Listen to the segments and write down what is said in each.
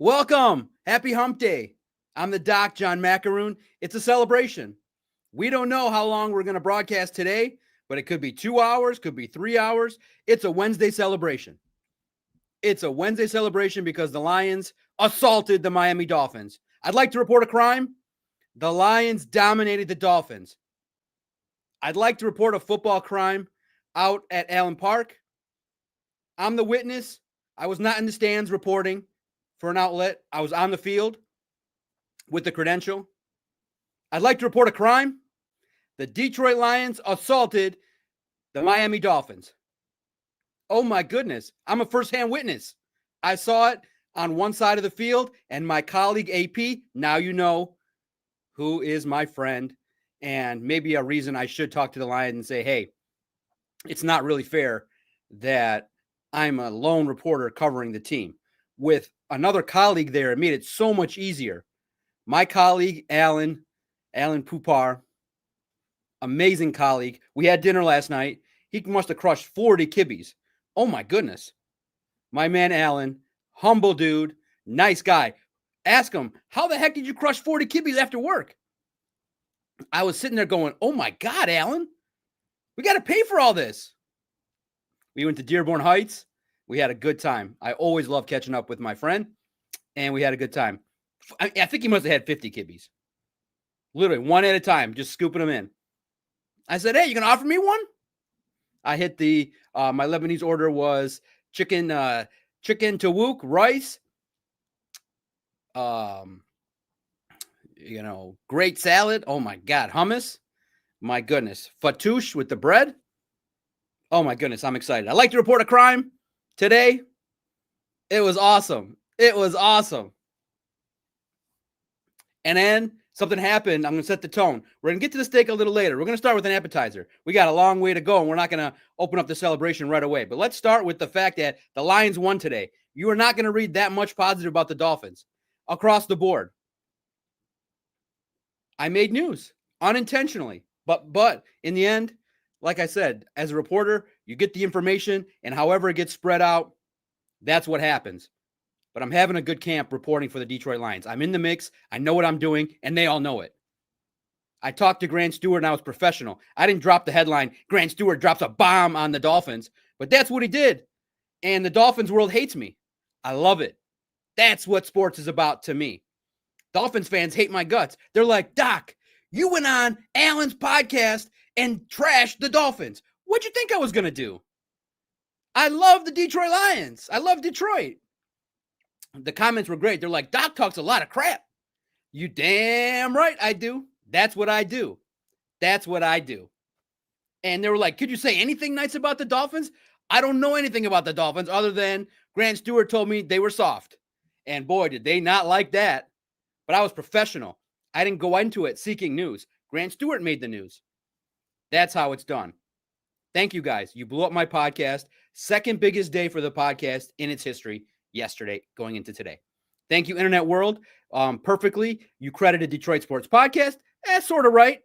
Welcome. Happy Hump Day. I'm the Doc, John Macaroon. It's a celebration. We don't know how long we're going to broadcast today, but it could be 2 hours, could be 3 hours. It's a Wednesday celebration. It's a Wednesday celebration because the Lions assaulted the Miami Dolphins. I'd like to report a crime. The Lions dominated the Dolphins. I'd like to report a football crime out at Allen Park. I'm the witness. I was not in the stands reporting for an outlet. I was on the field with the credential. I'd like to report a crime. The Detroit Lions assaulted the Miami Dolphins. Oh my goodness. I'm a firsthand witness. I saw it on one side of the field, and my colleague AP, now you know who is my friend, and maybe a reason I should talk to the Lions and say, hey, it's not really fair that I'm a lone reporter covering the team. With another colleague there, it made it so much easier. My colleague, Alan Pupar, amazing colleague. We had dinner last night. He must have crushed 40 kibbies. Oh, my goodness. My man, Alan, humble dude, nice guy. Ask him, how the heck did you crush 40 kibbies after work? I was sitting there going, oh, my God, Alan, we got to pay for all this. We went to Dearborn Heights. We had a good time. I always love catching up with my friend, and we had a good time. I think he must have had 50 kibbies. Literally, one at a time, just scooping them in. I said, hey, you going to offer me one? I hit the, my Lebanese order was chicken tawuk, rice, great salad. Oh, my God, hummus. My goodness. Fattoush with the bread. Oh, my goodness, I'm excited. I'd like to report a crime today. It was awesome. It was awesome. And then something happened. I'm going to set the tone. We're going to get to the steak a little later. We're going to start with an appetizer. We got a long way to go, and we're not going to open up the celebration right away. But let's start with the fact that the Lions won today. You are not going to read that much positive about the Dolphins across the board. I made news unintentionally. But in the end, like I said, as a reporter, you get the information, and however it gets spread out, that's what happens. But I'm having a good camp reporting for the Detroit Lions. I'm in the mix. I know what I'm doing, and they all know it. I talked to Grant Stewart, and I was professional. I didn't drop the headline, Grant Stewart drops a bomb on the Dolphins, but that's what he did. And the Dolphins world hates me. I love it. That's what sports is about to me. Dolphins fans hate my guts. They're like, Doc, you went on Alan's podcast and trashed the Dolphins. What'd you think I was going to do? I love the Detroit Lions. I love Detroit. The comments were great. They're like, Doc talks a lot of crap. You damn right I do. That's what I do. That's what I do. And they were like, could you say anything nice about the Dolphins? I don't know anything about the Dolphins other than Grant Stewart told me they were soft. And boy, did they not like that. But I was professional. I didn't go into it seeking news. Grant Stewart made the news. That's how it's done. Thank you, guys. You blew up my podcast. Second biggest day for the podcast in its history yesterday going into today. Thank you, Internet World. Perfectly. You credited Detroit Sports Podcast. That's sort of right.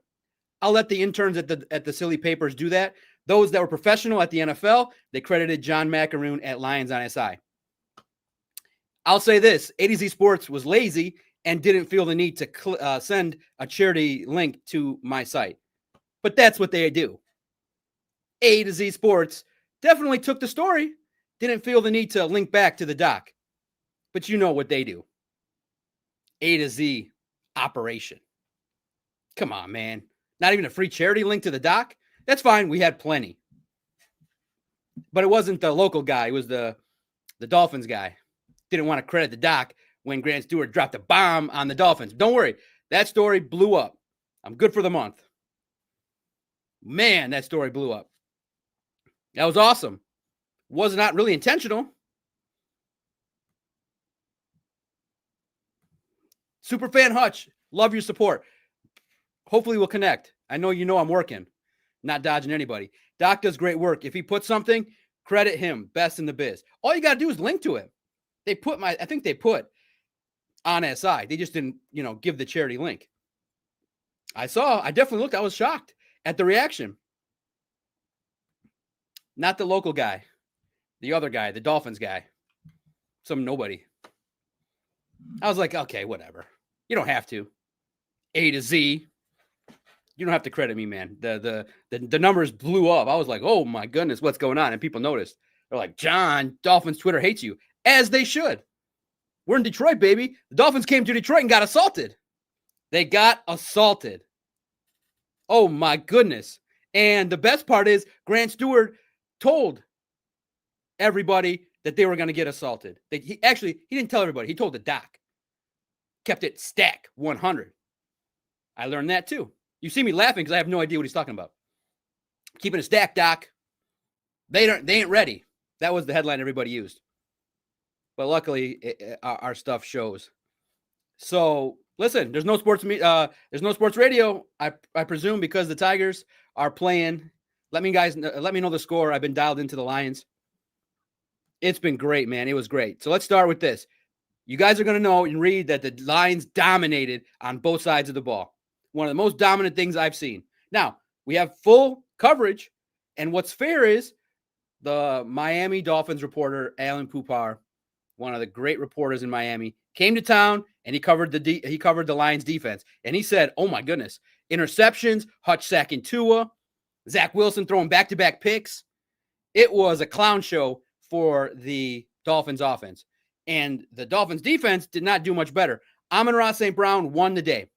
I'll let the interns at the silly papers do that. Those that were professional at the NFL, they credited John Macaroon at Lions on SI. I'll say this. A to Z Sports was lazy and didn't feel the need to send a charity link to my site. But that's what they do. A to Z Sports definitely took the story, didn't feel the need to link back to the doc. But you know what they do. A to Z operation. Come on, man. Not even a free charity link to the doc? That's fine. We had plenty. But it wasn't the local guy. It was the Dolphins guy. Didn't want to credit the doc when Grant Stewart dropped a bomb on the Dolphins. Don't worry. That story blew up. I'm good for the month. Man, that story blew up. That was awesome. Was not really intentional. Superfan Hutch, love your support. Hopefully we'll connect. I know you know I'm working, not dodging anybody. Doc does great work. If he puts something, credit him. Best in the biz. All you got to do is link to it. I think they put on SI. They just didn't, give the charity link. I definitely looked. I was shocked at the reaction. Not the local guy. The other guy, the Dolphins guy. Some nobody. I was like, okay, whatever. You don't have to. A to Z. You don't have to credit me, man. The numbers blew up. I was like, oh my goodness, what's going on? And people noticed. They're like, John, Dolphins Twitter hates you, as they should. We're in Detroit, baby. The Dolphins came to Detroit and got assaulted. They got assaulted. Oh my goodness. And the best part is Grant Stewart told everybody that they were going to get assaulted. He didn't tell everybody. He told the doc. Kept it stack 100. I learned that too. You see me laughing because I have no idea what he's talking about. Keeping it stacked, doc. They ain't ready. That was the headline everybody used. But luckily, our stuff shows. So listen, there's no sports radio. I presume because the Tigers are playing. Let me know the score. I've been dialed into the Lions. It's been great, man. It was great. So let's start with this. You guys are going to know and read that the Lions dominated on both sides of the ball. One of the most dominant things I've seen. Now, we have full coverage, and what's fair is the Miami Dolphins reporter, Alan Poupar, one of the great reporters in Miami, came to town and he covered the Lions defense. And he said, oh my goodness, interceptions, Hutch sacking Tua, Zach Wilson throwing back-to-back picks. It was a clown show for the Dolphins offense. And the Dolphins defense did not do much better. Amon-Ra St. Brown won the day.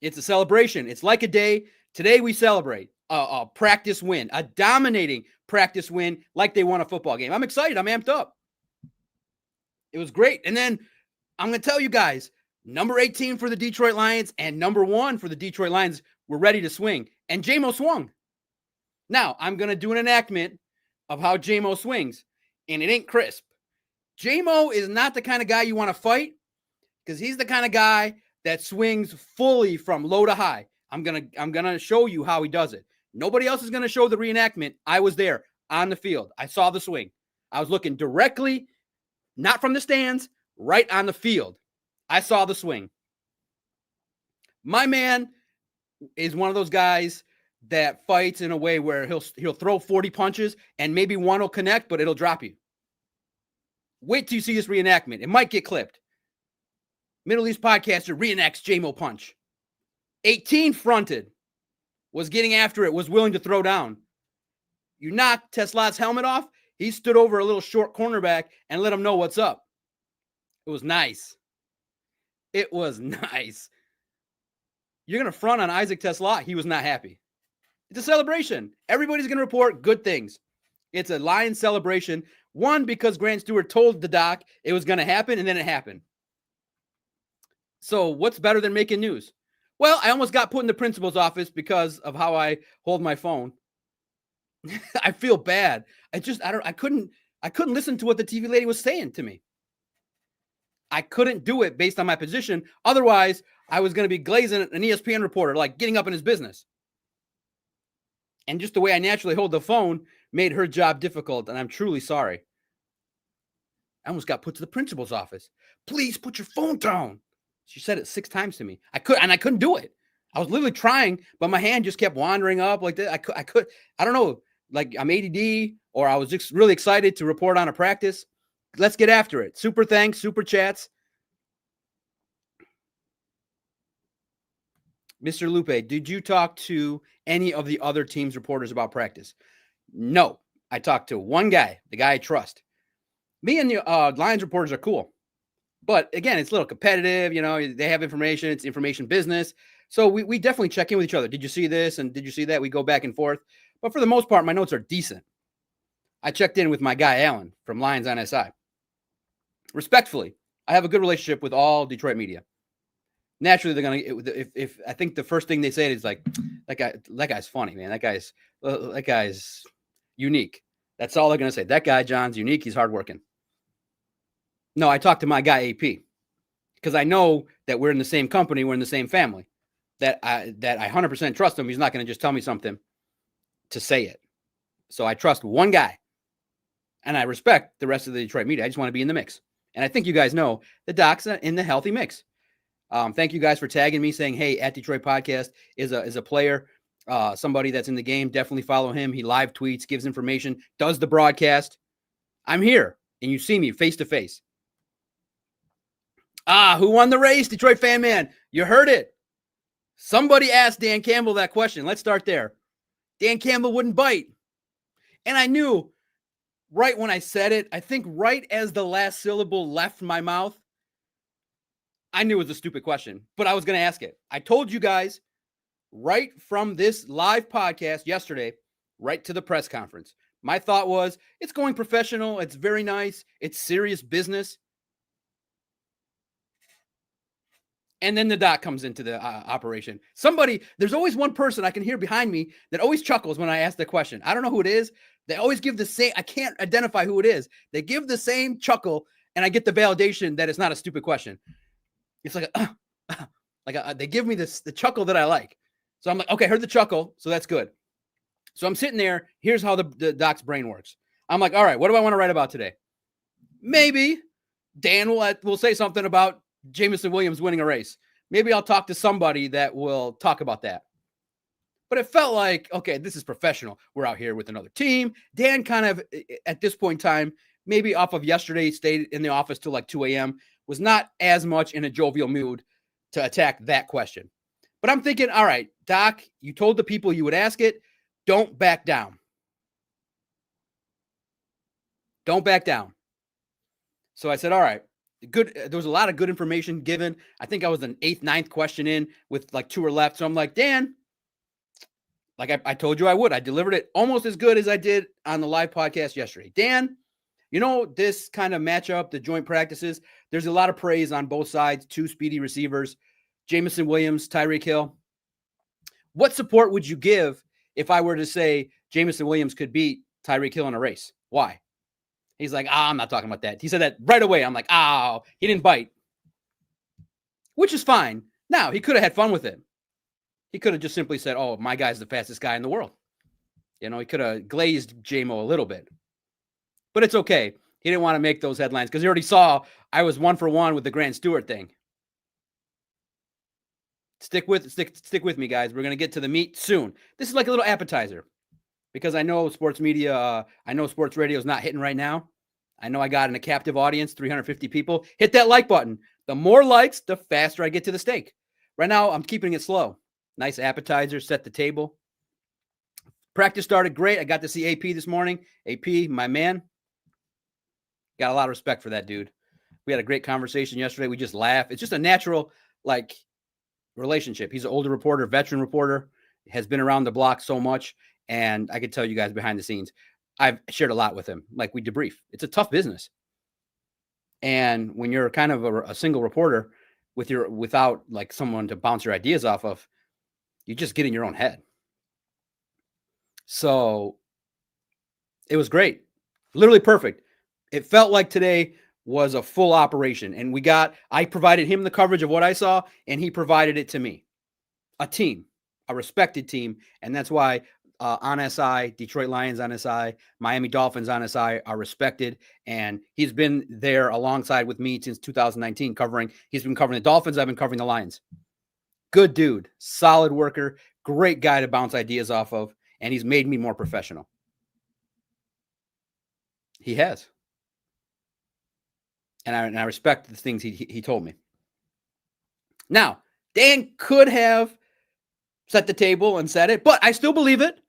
It's a celebration. It's like a day. Today we celebrate a practice win, a dominating practice win like they won a football game. I'm excited. I'm amped up. It was great. And then I'm going to tell you guys, number 18 for the Detroit Lions and number 1 for the Detroit Lions were ready to swing. And J-Mo swung. Now, I'm going to do an enactment of how J-Mo swings. And it ain't crisp. J-Mo is not the kind of guy you want to fight because he's the kind of guy that swings fully from low to high. I'm gonna show you how he does it. Nobody else is gonna show the reenactment. I was there on the field. I saw the swing. I was looking directly, not from the stands, right on the field. I saw the swing. My man is one of those guys that fights in a way where he'll throw 40 punches and maybe one will connect, but it'll drop you. Wait till you see this reenactment. It might get clipped. Middle East podcaster reenacts J-Mo punch. 18 fronted, was getting after it, was willing to throw down. You knocked Teslat's helmet off. He stood over a little short cornerback and let him know what's up. It was nice. It was nice. You're going to front on Isaac Tesla. He was not happy. It's a celebration. Everybody's going to report good things. It's a Lions celebration. One, because Grant Stewart told the doc it was going to happen, and then it happened. So what's better than making news? Well, I almost got put in the principal's office because of how I hold my phone. I feel bad. I couldn't listen to what the TV lady was saying to me. I couldn't do it based on my position. Otherwise, I was going to be glazing an ESPN reporter, like getting up in his business. And just the way I naturally hold the phone made her job difficult, and I'm truly sorry. I almost got put to the principal's office. Please put your phone down. She said it 6 times to me. I couldn't do it. I was literally trying, but my hand just kept wandering up like that. I don't know, like I'm ADD or I was just really excited to report on a practice. Let's get after it. Super thanks, super chats. Mr. Lupe, did you talk to any of the other team's reporters about practice? No, I talked to one guy, the guy I trust. Me and the Lions reporters are cool. But again, it's a little competitive. You know, they have information. It's information business. So we definitely check in with each other. Did you see this? And did you see that? We go back and forth. But for the most part, my notes are decent. I checked in with my guy, Alan, from Lions on SI. Respectfully, I have a good relationship with all Detroit media. Naturally, they're going to, if I think the first thing they say is like, that guy's funny, man. That guy's unique. That's all they're going to say. That guy, John's unique. He's hardworking. No, I talked to my guy, AP, because I know that we're in the same company. We're in the same family, that I 100% trust him. He's not going to just tell me something to say it. So I trust one guy, and I respect the rest of the Detroit media. I just want to be in the mix. And I think you guys know the doc's in the healthy mix. Thank you guys for tagging me, saying, hey, at Detroit Podcast is a player, somebody that's in the game. Definitely follow him. He live tweets, gives information, does the broadcast. I'm here, and you see me face to face. Who won the race? Detroit fan man. You heard it. Somebody asked Dan Campbell that question. Let's start there. Dan Campbell wouldn't bite. And I knew right when I said it, I think right as the last syllable left my mouth, I knew it was a stupid question, but I was going to ask it. I told you guys right from this live podcast yesterday, right to the press conference. My thought was, it's going professional. It's very nice. It's serious business. And then the doc comes into the operation. There's always one person I can hear behind me that always chuckles when I ask the question. I don't know who it is. They always give the same, I can't identify who it is. They give the same chuckle, and I get the validation that it's not a stupid question. It's like, they give me the chuckle that I like. So I'm like, okay, I heard the chuckle, so that's good. So I'm sitting there. Here's how the doc's brain works. I'm like, all right, what do I want to write about today? Maybe Dan will say something about Jameson Williams winning a race. Maybe I'll talk to somebody that will talk about that. But it felt like, okay, this is professional. We're out here with another team. Dan kind of, at this point in time, maybe off of yesterday, stayed in the office till like 2 a.m., was not as much in a jovial mood to attack that question. But I'm thinking, all right, Doc, you told the people you would ask it. Don't back down. Don't back down. So I said, all right, good. There was a lot of good information given. I think I was an 8th, 9th question in with like 2 or left. So I'm like, Dan, like I told you I would. I delivered it almost as good as I did on the live podcast yesterday. Dan, you know, this kind of matchup, the joint practices, there's a lot of praise on both sides, 2 speedy receivers, Jameson Williams, Tyreek Hill. What support would you give if I were to say Jameson Williams could beat Tyreek Hill in a race? Why? He's like, I'm not talking about that. He said that right away. I'm like, he didn't bite, which is fine. Now, he could have had fun with it. He could have just simply said, oh, my guy's the fastest guy in the world. You know, he could have glazed J-Mo a little bit. But it's okay. He didn't want to make those headlines because he already saw I was 1 for 1 with the Grant Stewart thing. Stick with me, guys. We're going to get to the meat soon. This is like a little appetizer because I know sports media, I know sports radio is not hitting right now. I know I got in a captive audience, 350 people. Hit that like button. The more likes, the faster I get to the steak. Right now, I'm keeping it slow. Nice appetizer, set the table. Practice started great. I got to see AP this morning. AP, my man. Got a lot of respect for that dude. We had a great conversation yesterday. We just laughed. It's just a natural, relationship. He's an older reporter, veteran reporter, has been around the block so much. And I could tell you guys behind the scenes, I've shared a lot with him. Like, we debrief. It's a tough business. And when you're kind of a single reporter without like someone to bounce your ideas off of, you just get in your own head. So it was great. Literally perfect. It felt like today was a full operation. And I provided him the coverage of what I saw, and he provided it to me. A team, a respected team. And that's why on SI, Detroit Lions on SI, Miami Dolphins on SI are respected. And he's been there alongside with me since 2019 he's been covering the Dolphins. I've been covering the Lions. Good dude, solid worker, great guy to bounce ideas off of. And he's made me more professional. He has. And I respect the things he told me. Now, Dan could have set the table and said it, but I still believe it.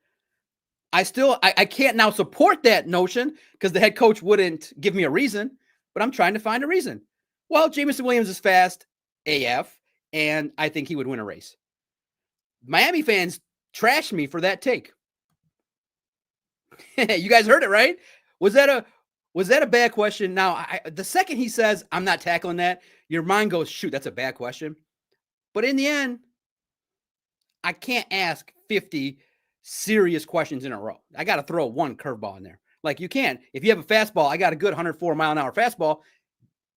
I can't now support that notion because the head coach wouldn't give me a reason, but I'm trying to find a reason. Well, Jameson Williams is fast AF, and I think he would win a race. Miami fans trashed me for that take. You guys heard it, right? Was that a bad question? Now, the second he says, I'm not tackling that, your mind goes, shoot, that's a bad question. But in the end, I can't ask 50 serious questions in a row. I got to throw one curveball in there. Like, you can't. If you have a fastball, I got a good 104-mile-an-hour fastball.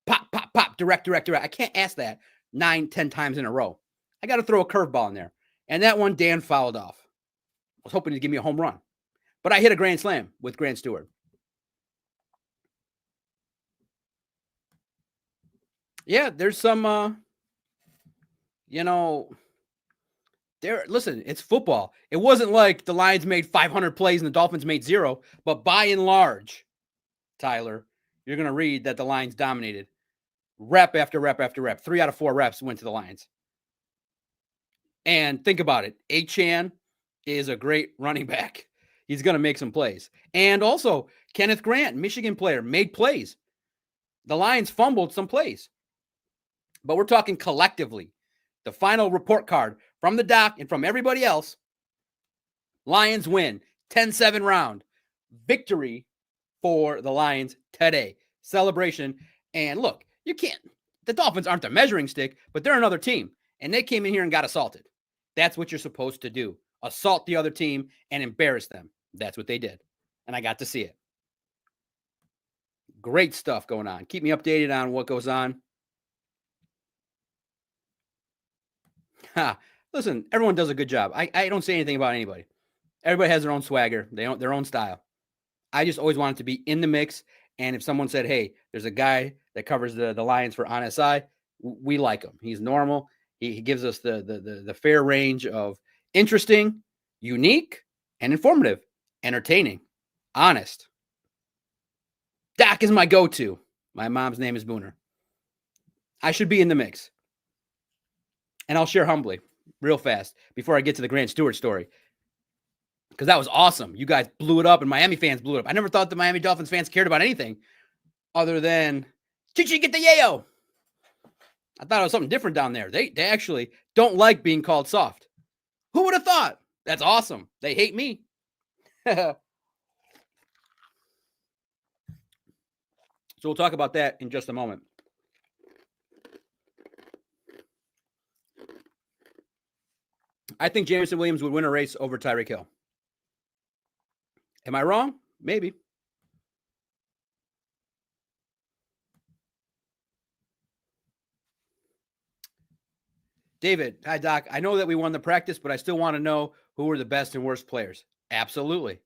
Pop, pop, pop, direct. I can't ask that 9-10 times in a row. I got to throw a curveball in there. And that one, Dan fouled off. I was hoping to give me a home run. But I hit a grand slam with Grant Stewart. Yeah, there's some, listen, it's football. It wasn't like the Lions made 500 plays and the Dolphins made 0. But by and large, Tyler, you're going to read that the Lions dominated Rep after rep after rep. 3 out of 4 reps went to the Lions. And think about it. Achane is a great running back. He's going to make some plays. And also, Kenneth Grant, Michigan player, made plays. The Lions fumbled some plays. But we're talking collectively. The final report card from the doc and from everybody else, Lions win 10-7 round. Victory for the Lions today. Celebration. And look, you can't, the Dolphins aren't the measuring stick, but they're another team. And they came in here and got assaulted. That's what you're supposed to do. Assault the other team and embarrass them. That's what they did. And I got to see it. Great stuff going on. Keep me updated on what goes on. Listen, everyone does a good job. I don't say anything about anybody. Everybody has their own swagger, their own style. I just always wanted to be in the mix. And if someone said, hey, there's a guy that covers the Lions for On SI, we like him. He's normal. He gives us the fair range of interesting, unique, and informative, entertaining, honest. Doc is my go-to. My mom's name is Booner. I should be in the mix. And I'll share humbly, real fast, before I get to the Grant Stewart story. Because that was awesome. You guys blew it up, and Miami fans blew it up. I never thought the Miami Dolphins fans cared about anything other than, Chichi, get the yayo. I thought it was something different down there. They actually don't like being called soft. Who would have thought? That's awesome. They hate me. So we'll talk about that in just a moment. I think Jameson Williams would win a race over Tyreek Hill. Am I wrong? Maybe. David, hi, Doc. I know that we won the practice, but I still want to know who were the best and worst players. Absolutely.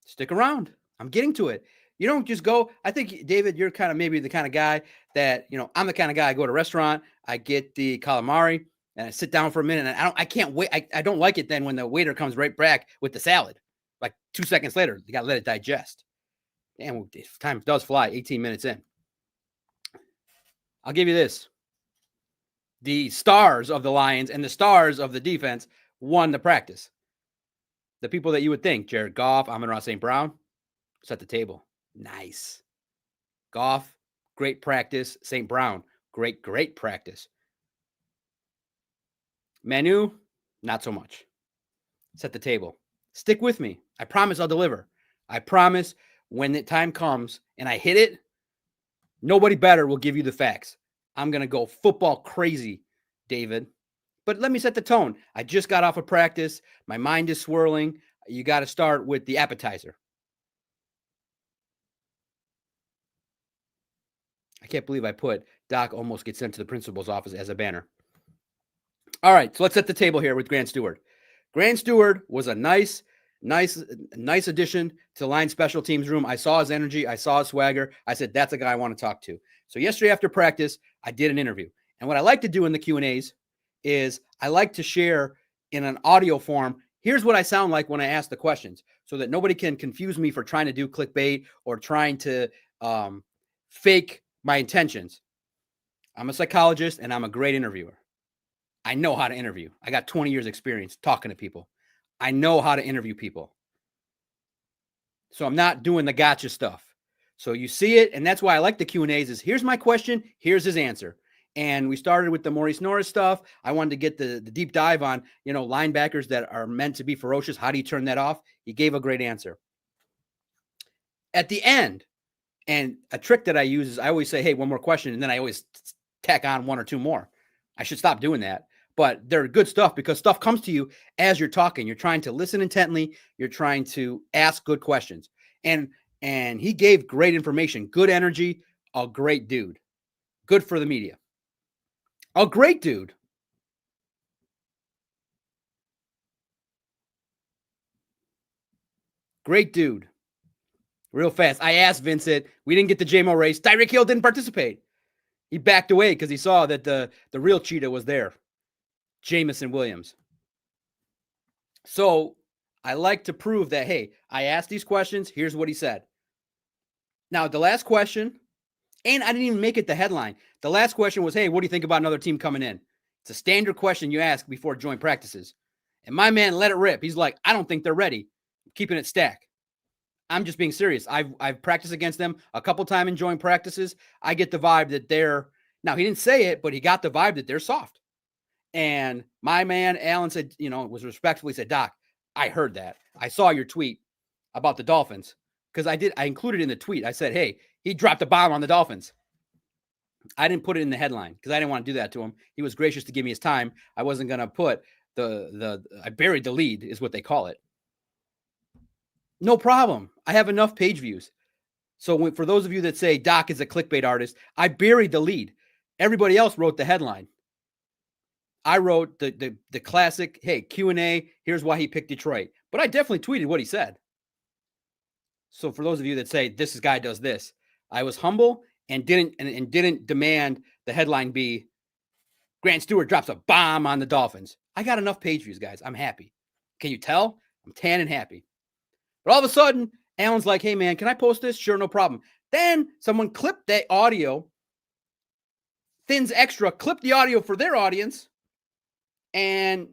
Stick around. I'm getting to it. You don't just go. I think, David, you're kind of maybe the kind of guy that, I'm the kind of guy, I go to a restaurant, I get the calamari, and I sit down for a minute, and I can't wait. I don't like it then when the waiter comes right back with the salad. Like 2 seconds later, you got to let it digest. Damn, time does fly, 18 minutes in. I'll give you this. The stars of the Lions and the stars of the defense won the practice. The people that you would think, Jared Goff, Amon-Ra St. Brown, set the table. Nice. Goff, great practice. St. Brown, great practice. Manu, not so much. Set the table. Stick with me. I promise I'll deliver. I promise when the time comes and I hit it, nobody better will give you the facts. I'm going to go football crazy, David. But let me set the tone. I just got off of practice. My mind is swirling. You got to start with the appetizer. I can't believe I put Doc almost gets sent to the principal's office as a banner. All right, so let's set the table here with Grant Stewart. Grant Stewart was a nice addition to the Lions special teams room. I saw his energy. I saw his swagger. I said, that's a guy I want to talk to. So yesterday after practice, I did an interview. And what I like to do in the Q&As is I like to share in an audio form, here's what I sound like when I ask the questions so that nobody can confuse me for trying to do clickbait or trying to fake my intentions. I'm a psychologist and I'm a great interviewer. I know how to interview. I got 20 years experience talking to people. I know how to interview people. So I'm not doing the gotcha stuff. So you see it, and that's why I like the Q&As is here's my question, here's his answer. And we started with the Maurice Norris stuff. I wanted to get the deep dive on, linebackers that are meant to be ferocious. How do you turn that off? He gave a great answer. At the end, and a trick that I use is I always say, hey, one more question, and then I always tack on one or two more. I should stop doing that. But they're good stuff because stuff comes to you as you're talking. You're trying to listen intently. You're trying to ask good questions. And he gave great information, good energy, a great dude. Good for the media. A great dude. Great dude. Real fast. I asked Vincent, we didn't get the JMO race. Tyreek Hill didn't participate. He backed away because he saw that the real cheetah was there. Jameson Williams. So I like to prove that, hey, I asked these questions. Here's what he said. Now, the last question, And I didn't even make it the headline. The last question was, hey, what do you think about another team coming in? It's a standard question you ask before joint practices. And my man let it rip. He's like, I don't think they're ready. I'm keeping it stack. I'm just being serious. I've practiced against them a couple times in joint practices. I get the vibe that they're, now he didn't say it, but he got the vibe that they're soft. And my man, Alan, said, was respectfully said, Doc, I heard that. I saw your tweet about the Dolphins because I included in the tweet. I said, hey, he dropped a bomb on the Dolphins. I didn't put it in the headline because I didn't want to do that to him. He was gracious to give me his time. I wasn't going to put I buried the lead is what they call it. No problem. I have enough page views. So for those of you that say Doc is a clickbait artist, I buried the lead. Everybody else wrote the headline. I wrote the classic, hey, Q&A, here's why he picked Detroit. But I definitely tweeted what he said. So for those of you that say this guy does this, I was humble and didn't demand the headline be Grant Stewart drops a bomb on the Dolphins. I got enough page views, guys. I'm happy. Can you tell? I'm tan and happy. But all of a sudden, Alan's like, hey, man, can I post this? Sure, no problem. Then someone clipped that audio. Thins Extra clipped the audio for their audience. And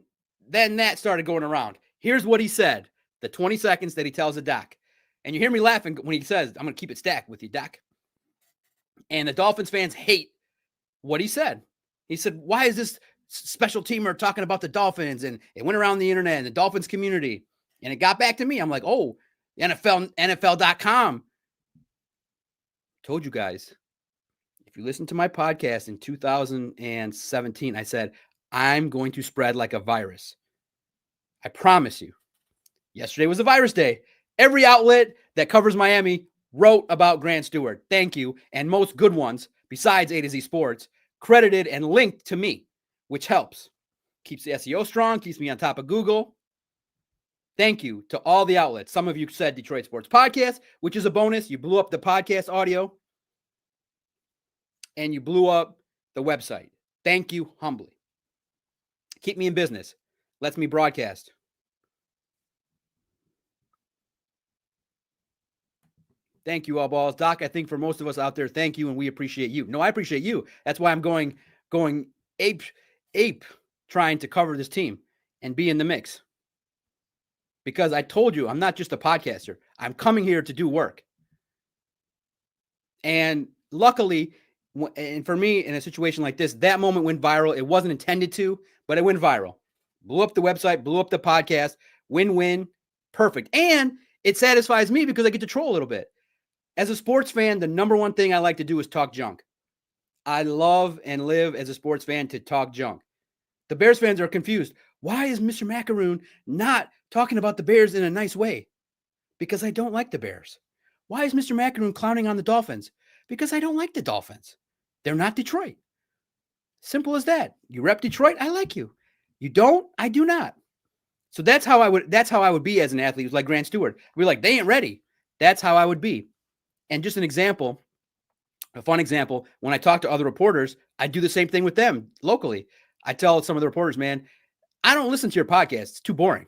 then that started going around. Here's what he said, the 20 seconds that he tells the Doc. And you hear me laughing when he says, I'm going to keep it stacked with you, Doc. And the Dolphins fans hate what he said. He said, why is this special teamer talking about the Dolphins? And it went around the internet and the Dolphins community. And it got back to me. I'm like, oh, NFL.com. Told you guys, if you listen to my podcast in 2017, I said, I'm going to spread like a virus. I promise you. Yesterday was a virus day. Every outlet that covers Miami wrote about Grant Stewart. Thank you. And most good ones, besides A to Z Sports, credited and linked to me, which helps. Keeps the SEO strong, keeps me on top of Google. Thank you to all the outlets. Some of you said Detroit Sports Podcast, which is a bonus. You blew up the podcast audio and you blew up the website. Thank you humbly. Keep me in business. Lets me broadcast. Thank you, all balls. Doc, I think for most of us out there, thank you, and we appreciate you. No, I appreciate you. That's why I'm going ape trying to cover this team and be in the mix. Because I told you, I'm not just a podcaster. I'm coming here to do work. And luckily, and for me, in a situation like this, that moment went viral. It wasn't intended to, but it went viral. Blew up the website, blew up the podcast. Win-win. Perfect. And it satisfies me because I get to troll a little bit. As a sports fan, the number one thing I like to do is talk junk. I love and live as a sports fan to talk junk. The Bears fans are confused. Why is Mr. Macaroon not talking about the Bears in a nice way? Because I don't like the Bears. Why is Mr. Macaroon clowning on the Dolphins? Because I don't like the Dolphins. They're not Detroit. Simple as that. You rep Detroit, I like you. You don't, I do not. So that's how I would be as an athlete. It was like Grant Stewart. We're like, they ain't ready. That's how I would be. And just an example, a fun example, when I talk to other reporters, I do the same thing with them locally. I tell some of the reporters, man, I don't listen to your podcast. It's too boring.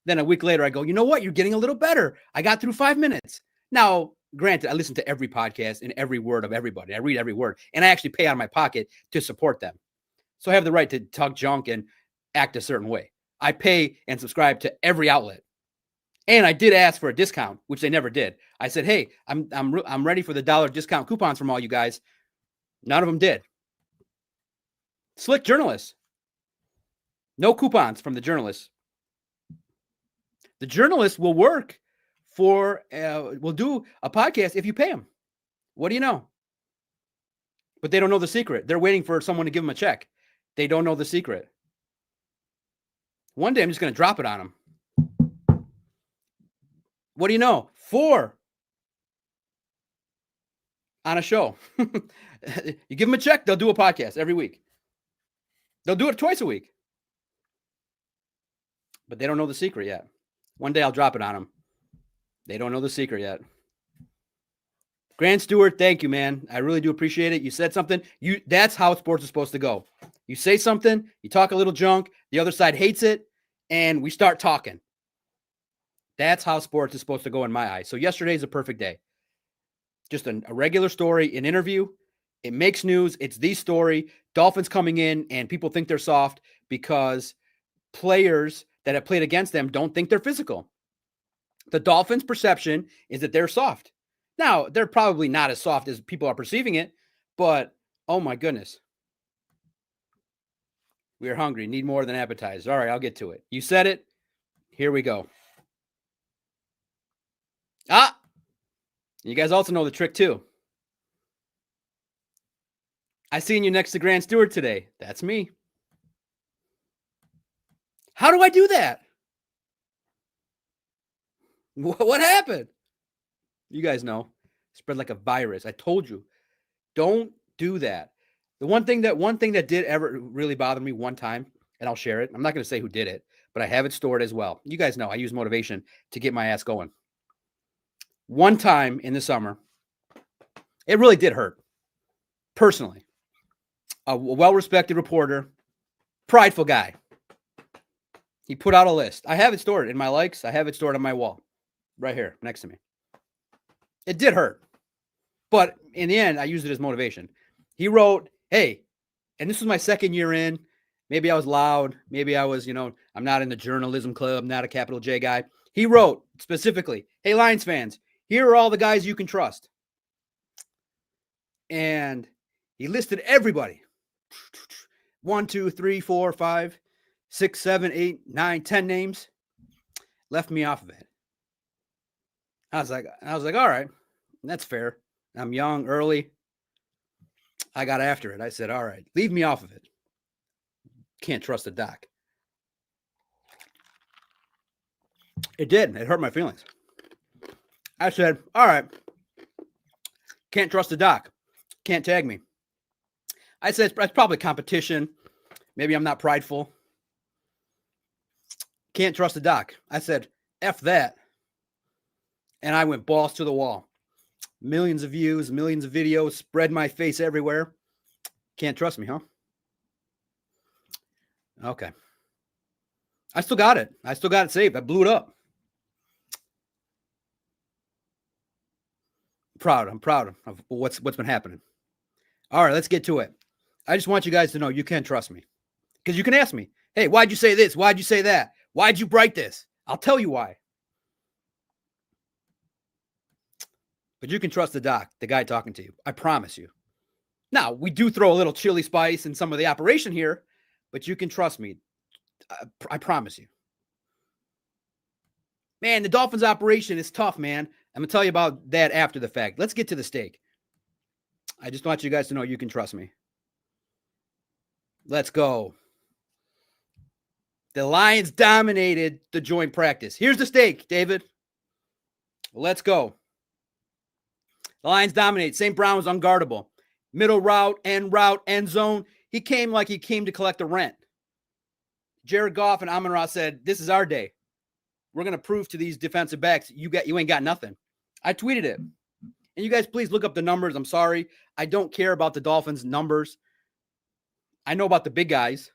Then a week later, I go, you know what? You're getting a little better. I got through 5 minutes. Now, granted, I listen to every podcast and every word of everybody. I read every word, and I actually pay out of my pocket to support them. So I have the right to talk junk and act a certain way. I pay and subscribe to every outlet. And I did ask for a discount, which they never did. I said, hey, I'm ready for the $1 discount coupons from all you guys. None of them did. Slick journalists. No coupons from the journalists. The journalists will work will do a podcast if you pay them. What do you know? But they don't know the secret. They're waiting for someone to give them a check. They don't know the secret. One day I'm just going to drop it on them. What do you know? 4 on a show. You give them a check, they'll do a podcast every week. They'll do it twice a week. But they don't know the secret yet. One day I'll drop it on them. They don't know the secret yet. Grant Stewart, thank you, man. I really do appreciate it. You said something. That's how sports is supposed to go. You say something, you talk a little junk, the other side hates it, and we start talking. That's how sports is supposed to go in my eyes. So yesterday's a perfect day. Just a regular story, an interview. It makes news. It's the story. Dolphins coming in, and people think they're soft because players that have played against them don't think they're physical. The Dolphins' perception is that they're soft. Now, they're probably not as soft as people are perceiving it, but oh my goodness. We are hungry. Need more than appetizers. All right, I'll get to it. You said it. Here we go. You guys also know the trick too. I seen you next to Grand Stewart today. That's me. How do I do that? What happened? You guys know. Spread like a virus. I told you. Don't do that. The one thing that did ever really bother me one time, and I'll share it. I'm not going to say who did it, but I have it stored as well. You guys know I use motivation to get my ass going. One time in the summer, it really did hurt. Personally. A well-respected reporter, prideful guy. He put out a list. I have it stored in my likes. I have it stored on my wall right here next to me. It did hurt. But in the end, I used it as motivation. He wrote, hey, and this was my second year in. Maybe I was loud. Maybe I was, I'm not in the journalism club, not a capital J guy. He wrote specifically, hey, Lions fans, here are all the guys you can trust. And he listed everybody. 1, 2, 3, 4, 5, 6, 7, 8, 9, 10 names. Left me off of it. I was like, all right, that's fair. I'm young, early. I got after it. I said, all right, leave me off of it. Can't trust the doc. It did. It hurt my feelings. I said, all right, can't trust the doc. Can't tag me. I said, it's probably competition. Maybe I'm not prideful. Can't trust the doc. I said, F that. And I went balls to the wall. Millions of views, millions of videos, spread my face everywhere. Can't trust me, huh? Okay. I still got it. I still got it saved. I blew it up. I'm proud of what's been happening. All right, let's get to it. I just want you guys to know you can trust me. Because you can ask me, hey, why'd you say this? Why'd you say that? Why'd you write this? I'll tell you why. But you can trust the doc, the guy talking to you. I promise you. Now, we do throw a little chili spice in some of the operation here, but you can trust me. I promise you. Man, the Dolphins operation is tough, man. I'm going to tell you about that after the fact. Let's get to the steak. I just want you guys to know you can trust me. Let's go. The Lions dominated the joint practice. Here's the steak, David. Let's go. The Lions dominate. St. Brown was unguardable. Middle route, end zone. He came like he came to collect the rent. Jared Goff and Amon-Ra said, this is our day. We're going to prove to these defensive backs, you ain't got nothing. I tweeted it. And you guys, please look up the numbers. I'm sorry. I don't care about the Dolphins' numbers. I know about the big guys.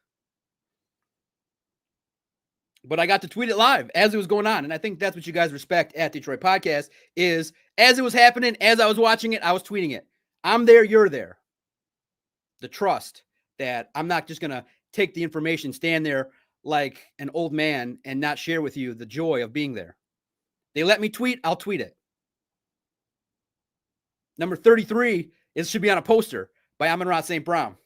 But I got to tweet it live as it was going on. And I think that's what you guys respect at Detroit Podcast is as it was happening, as I was watching it, I was tweeting it. I'm there, you're there. The trust that I'm not just going to take the information, stand there like an old man and not share with you the joy of being there. They let me tweet, I'll tweet it. Number 33 should be on a poster by Amon-Ra St. Brown.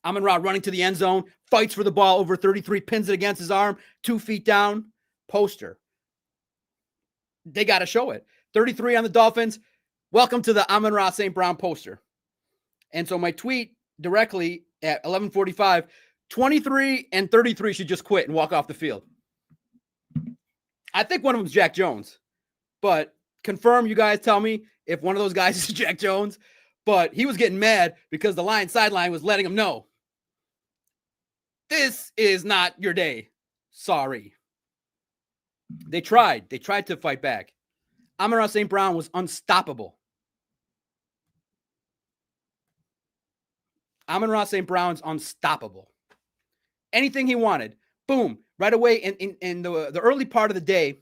Amon-Ra running to the end zone, fights for the ball over 33, pins it against his arm, 2 feet down, poster. They got to show it. 33 on the Dolphins. Welcome to the Amon-Ra St. Brown poster. And so my tweet directly at 11:45, 23 and 33 should just quit and walk off the field. I think one of them is Jack Jones, but confirm, you guys tell me if one of those guys is Jack Jones, but he was getting mad because the Lions sideline was letting him know, this is not your day. Sorry. They tried to fight back. Amon-Ra St. Brown was unstoppable. Amon-Ra St. Brown's unstoppable. Anything he wanted, boom, right away in the early part of the day,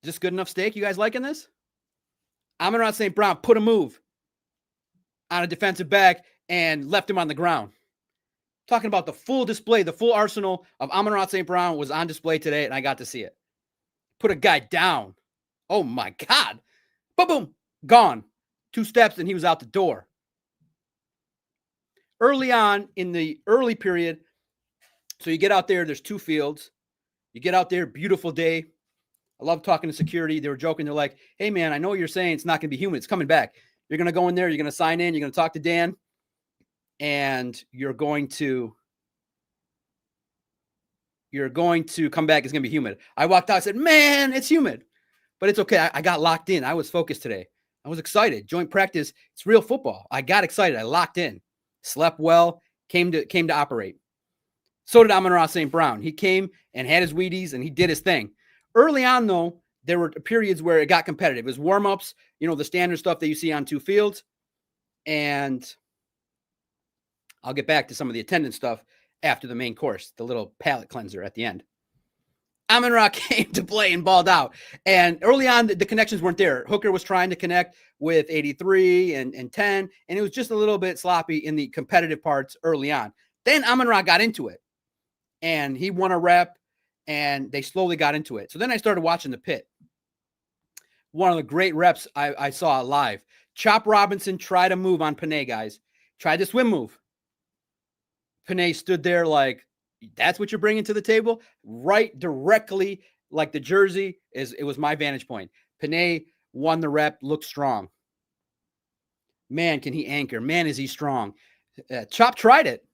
Is this good enough steak? You guys liking this? Amon-Ra St. Brown put a move on a defensive back and left him on the ground. Talking about the full display, the full arsenal of Amon-Ra St. Brown was on display today, and I got to see it. Put a guy down. Oh, my God. Boom, boom. Gone. 2 steps, and he was out the door. Early on in the early period, so you get out there, there's 2 fields. You get out there, beautiful day. I love talking to security. They were joking. They're like, hey, man, I know you're saying it's not going to be humid. It's coming back. You're going to go in there. You're going to sign in. You're going to talk to Dan. And you're going to come back. It's going to be humid. I walked out. I said, man, it's humid. But it's okay. I got locked in. I was focused today. I was excited. Joint practice. It's real football. I got excited. I locked in. Slept well. Came to operate. So did Amon-Ra St. Brown. He came and had his Wheaties, and he did his thing. Early on, though, there were periods where it got competitive. It was warm-ups, the standard stuff that you see on 2 fields. And I'll get back to some of the attendance stuff after the main course, the little palate cleanser at the end. Amon-Ra came to play and balled out. And early on, the connections weren't there. Hooker was trying to connect with 83 and 10, and it was just a little bit sloppy in the competitive parts early on. Then Amon-Ra got into it, and he won a rep, and they slowly got into it. So then I started watching the pit. One of the great reps I saw live. Chop Robinson tried a move on Panay, guys. Tried the swim move. Panay stood there like, that's what you're bringing to the table? Right directly like the jersey. It was my vantage point. Panay won the rep, looked strong. Man, can he anchor? Man, is he strong. Chop tried it.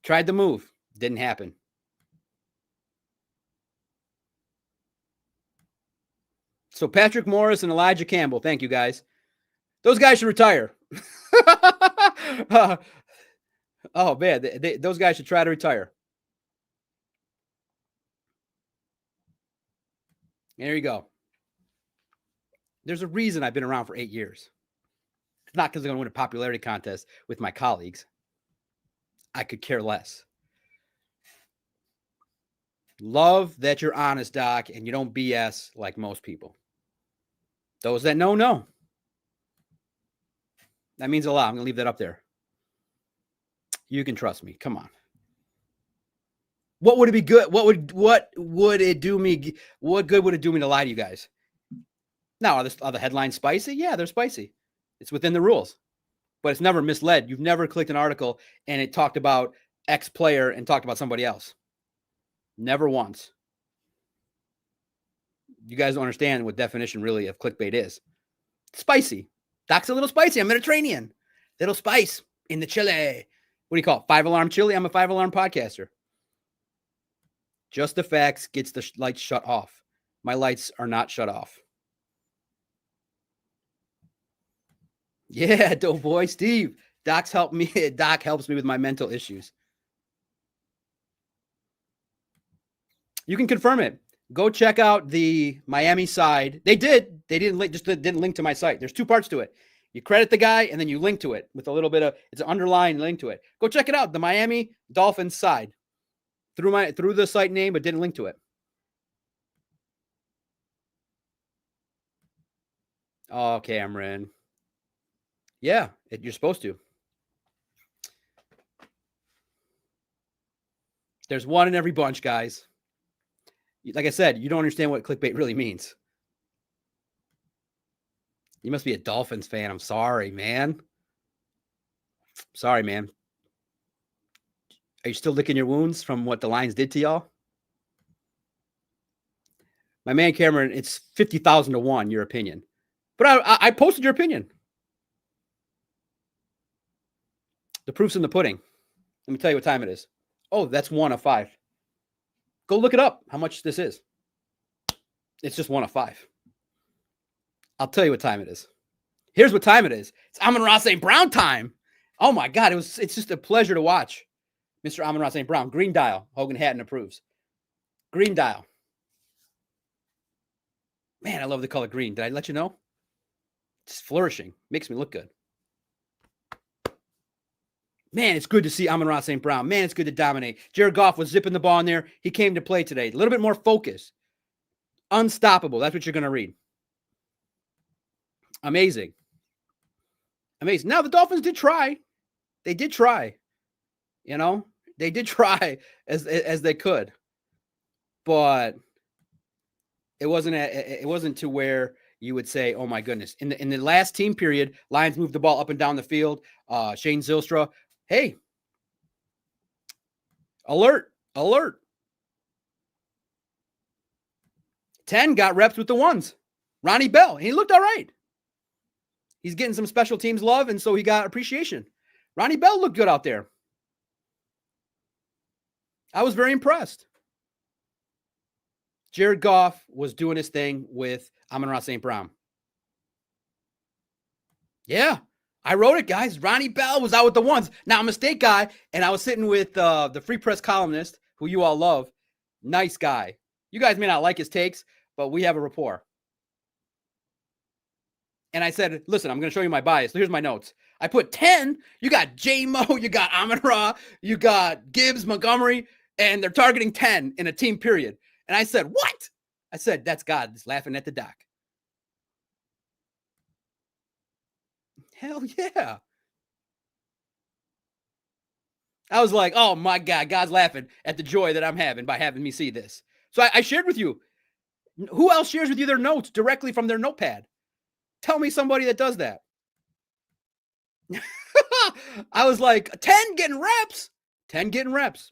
Tried the move. Didn't happen. So Patrick Morris and Elijah Campbell, thank you, guys. Those guys should retire. Oh, man, those guys should try to retire. There you go. There's a reason I've been around for 8 years. It's not because I'm going to win a popularity contest with my colleagues. I could care less. Love that you're honest, Doc, and you don't BS like most people. Those that know. That means a lot. I'm going to leave that up there. You can trust me. Come on. What would it be good? What would it do me? What good would it do me to lie to you guys? Now, are the headlines spicy? Yeah, they're spicy. It's within the rules. But it's never misled. You've never clicked an article and it talked about X player and talked about somebody else. Never once. You guys don't understand what definition really of clickbait is. Spicy. Doc's a little spicy. I'm Mediterranean. Little spice in the chili. What do you call it? 5-alarm chili? I'm a 5-alarm podcaster. Just the facts gets the lights shut off. My lights are not shut off. Yeah, dope boy, Steve. Doc helps me with my mental issues. You can confirm it. Go check out the Miami side. They didn't link to my site. There's 2 parts to it. You credit the guy and then you link to it with a little bit of, it's an underlying link to it. Go check it out. The Miami Dolphins side through the site name, but didn't link to it. Oh, Cameron. Yeah, you're supposed to. There's one in every bunch, guys. Like I said, you don't understand what clickbait really means. You must be a Dolphins fan. I'm sorry, man. Sorry, man. Are you still licking your wounds from what the Lions did to y'all? My man Cameron, it's 50,000 to 1, your opinion. But I posted your opinion. The proof's in the pudding. Let me tell you what time it is. Oh, that's 1 of 5. Go look it up, how much this is. It's just 1 of 5. I'll tell you what time it is. Here's what time it is. It's Amon-Ra St. Brown time. Oh, my God. It's just a pleasure to watch. Mr. Amon-Ra St. Brown. Green dial. Hogan Hatton approves. Green dial. Man, I love the color green. Did I let you know? It's flourishing. Makes me look good. Man, it's good to see Amon-Ra St. Brown. Man, it's good to dominate. Jared Goff was zipping the ball in there. He came to play today. A little bit more focus. Unstoppable. That's what you're going to read. Amazing. Amazing. Now, the Dolphins did try. They did try. They did try as they could. But it wasn't to where you would say, oh my goodness. In the last team period, Lions moved the ball up and down the field. Shane Zylstra, hey, alert. 10 got reps with the ones. Ronnie Bell, he looked all right. He's getting some special teams love, and so he got appreciation. Ronnie Bell looked good out there. I was very impressed. Jared Goff was doing his thing with Amon-Ra St. Brown. Yeah, I wrote it, guys. Ronnie Bell was out with the ones. Now, I'm a state guy, and I was sitting with the Free Press columnist, who you all love. Nice guy. You guys may not like his takes, but we have a rapport. And I said, listen, I'm going to show you my bias. Here's my notes. I put 10. You got J-Mo, you got Amon-Ra, you got Gibbs, Montgomery, and they're targeting 10 in a team period. And I said, what? I said, that's God just laughing at the doc. Hell yeah. I was like, oh my God, God's laughing at the joy that I'm having by having me see this. So I shared with you. Who else shares with you their notes directly from their notepad? Tell me somebody that does that. I was like, 10 getting reps. 10 getting reps.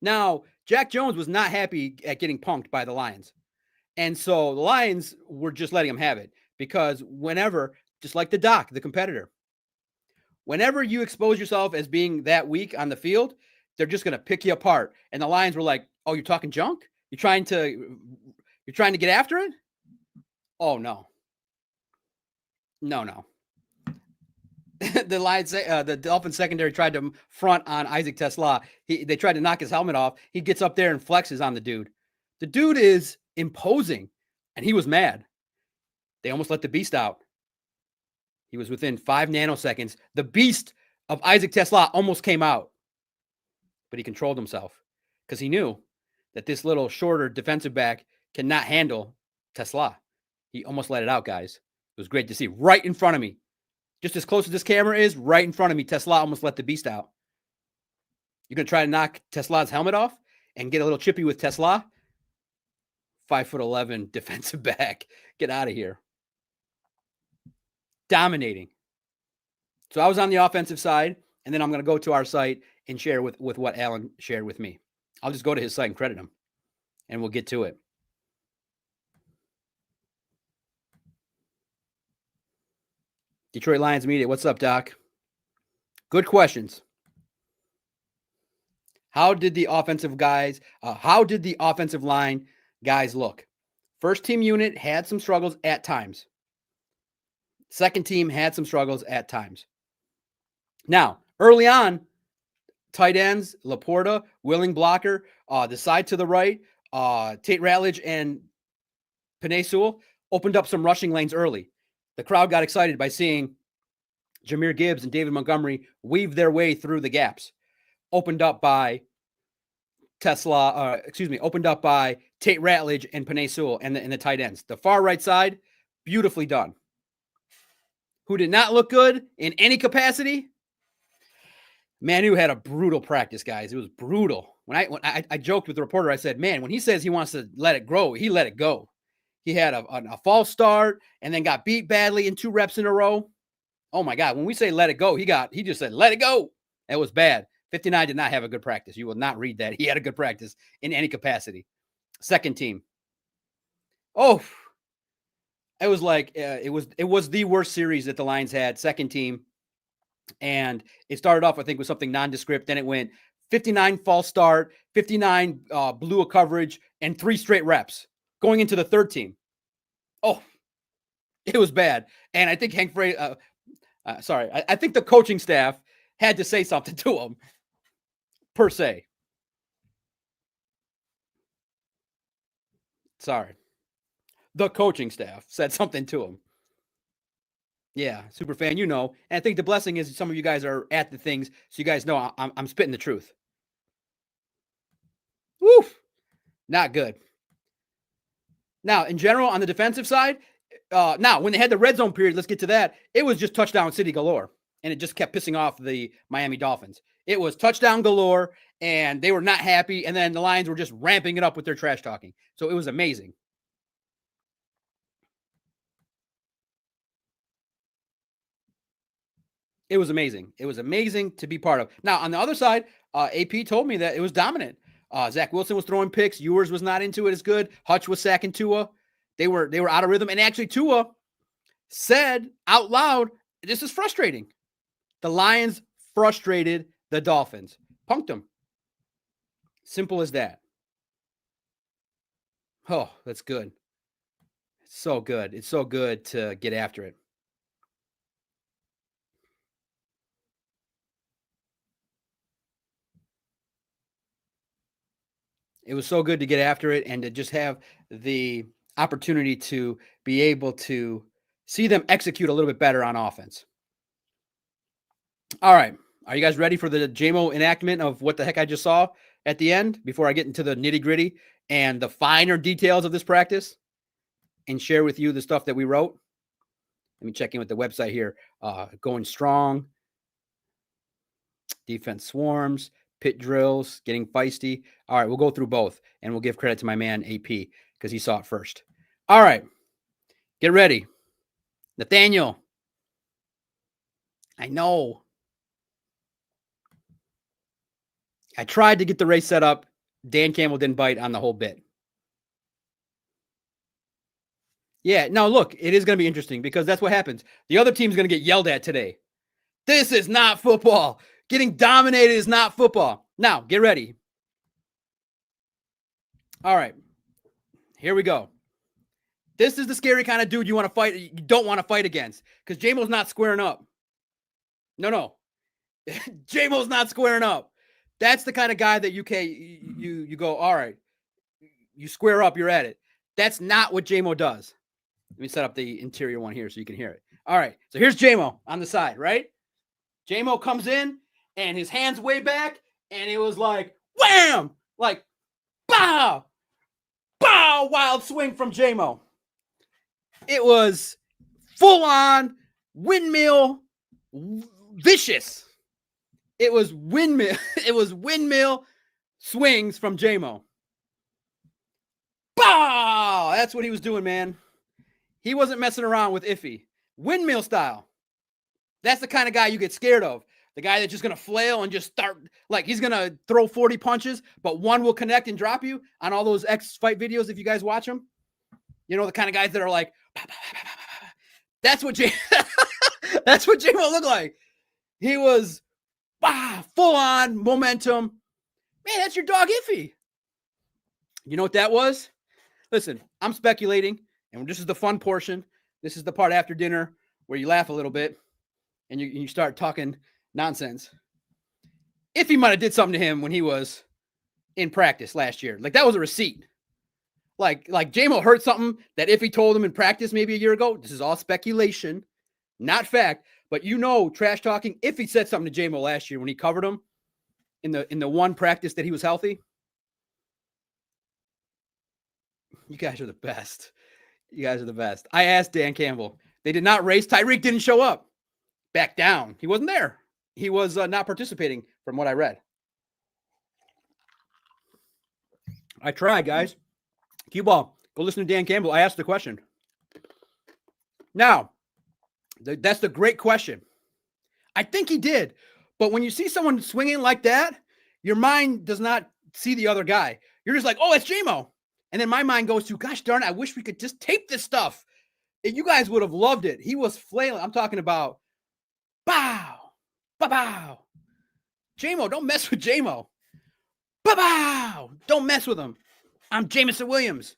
Now, Jack Jones was not happy at getting punked by the Lions. And so the Lions were just letting him have it because whenever, just like the doc, the competitor, whenever you expose yourself as being that weak on the field, they're just going to pick you apart. And the Lions were like, oh, you're talking junk? You're trying to get after it? Oh, no. No. The Lions, the Dolphins secondary tried to front on Isaac Tesla. They tried to knock his helmet off. He gets up there and flexes on the dude. The dude is imposing, and he was mad. They almost let the beast out. He was within 5 nanoseconds. The beast of Isaac Tesla almost came out, but he controlled himself because he knew that this little shorter defensive back cannot handle Tesla. He almost let it out, guys. It was great to see right in front of me. Just as close as this camera is, right in front of me, Tesla almost let the beast out. You're going to try to knock Tesla's helmet off and get a little chippy with Tesla? 5'11" defensive back. Get out of here. Dominating. So I was on the offensive side, and then I'm going to go to our site and share with what Alan shared with me. I'll just go to his site and credit him, and we'll get to it. Detroit Lions Media. What's up, Doc? Good questions. How did the offensive line guys look? First team unit had some struggles at times. Second team had some struggles at times. Now, early on, tight ends, Laporta, willing blocker, the side to the right, Tate Ratledge and Penei Sewell opened up some rushing lanes early. The crowd got excited by seeing Jahmyr Gibbs and David Montgomery weave their way through the gaps. Opened up by Tate Ratledge and Penei Sewell and the tight ends. The far right side, beautifully done. Who did not look good in any capacity? Manu had a brutal practice, guys. It was brutal. When I joked with the reporter, I said, man, when he says he wants to let it grow, he let it go. He had a false start and then got beat badly in 2 reps in a row. Oh my God. When we say let it go, he just said, let it go. It was bad. 59 did not have a good practice. You will not read that. He had a good practice in any capacity. Second team. Oh, it was like, it was the worst series that the Lions had. Second team. And it started off, I think, with something nondescript. Then it went 59 false start, 59 blew a coverage, and 3 straight reps going into the third team. Oh, it was bad. And I think I think the coaching staff had to say something to him, per se. Sorry. The coaching staff said something to him. Yeah, super fan, And I think the blessing is some of you guys are at the things, so you guys know I'm spitting the truth. Woof. Not good. Now, in general, on the defensive side, now when they had the red zone period, let's get to that. It was just touchdown city galore, and it just kept pissing off the Miami Dolphins. It was touchdown galore, and they were not happy. And then the Lions were just ramping it up with their trash talking. So it was amazing. It was amazing. It was amazing to be part of. Now, on the other side, AP told me that it was dominant. Zach Wilson was throwing picks. Ewers was not into it as good. Hutch was sacking Tua. They were out of rhythm. And actually, Tua said out loud, "This is frustrating." The Lions frustrated the Dolphins. Punked them. Simple as that. Oh, that's good. It's so good. It's so good to get after it. It was so good to get after it and to just have the opportunity to be able to see them execute a little bit better on offense. All right. Are you guys ready for the JMO enactment of what the heck I just saw at the end before I get into the nitty gritty and the finer details of this practice and share with you the stuff that we wrote? Let me check in with the website here. Going strong, defense swarms, pit drills, getting feisty. All right, we'll go through both, and we'll give credit to my man AP because he saw it first. All right, get ready. Nathaniel, I know. I tried to get the race set up. Dan Campbell didn't bite on the whole bit. Yeah, now look, it is going to be interesting because that's what happens. The other team's going to get yelled at today. This is not football. Getting dominated is not football. Now, get ready. All right. Here we go. This is the scary kind of dude you want to fight. You don't want to fight against because JMO's not squaring up. No. JMO's not squaring up. That's the kind of guy that you go, all right, you square up, you're at it. That's not what JMO does. Let me set up the interior one here so you can hear it. All right. So here's JMO on the side, right? JMO comes in and his hands way back, and it was like, wham! Like, bow! Bow! Wild swing from JMO. It was full on windmill, vicious. It was windmill. It was windmill swings from JMO. Bow! That's what he was doing, man. He wasn't messing around with iffy. Windmill style. That's the kind of guy you get scared of. The guy that's just going to flail and just start, like he's going to throw 40 punches, but one will connect and drop you on all those X-Fight videos if you guys watch them. You know, the kind of guys that are like, bah, bah, bah, bah, bah. That's what that's what JMO looked like. He was full on momentum. Man, that's your dog iffy. You know what that was? Listen, I'm speculating, and this is the fun portion. This is the part after dinner where you laugh a little bit and you start talking nonsense. Iffy might have did something to him when he was in practice last year. Like that was a receipt. Like JMO heard something that Iffy told him in practice maybe a year ago. This is all speculation, not fact. But you know, trash talking. Iffy said something to JMO last year when he covered him in the one practice that he was healthy. You guys are the best. You guys are the best. I asked Dan Campbell. They did not race. Tyreek didn't show up. Back down. He wasn't there. He was not participating from what I read. I tried, guys. Cue ball. Go listen to Dan Campbell. I asked the question. Now, that's the great question. I think he did. But when you see someone swinging like that, your mind does not see the other guy. You're just like, oh, it's JMO. And then my mind goes to, gosh darn, I wish we could just tape this stuff. You guys would have loved it. He was flailing. I'm talking about bow, bow, bow. JMO, don't mess with JMO. Bow, bow. Don't mess with him. I'm Jameson Williams.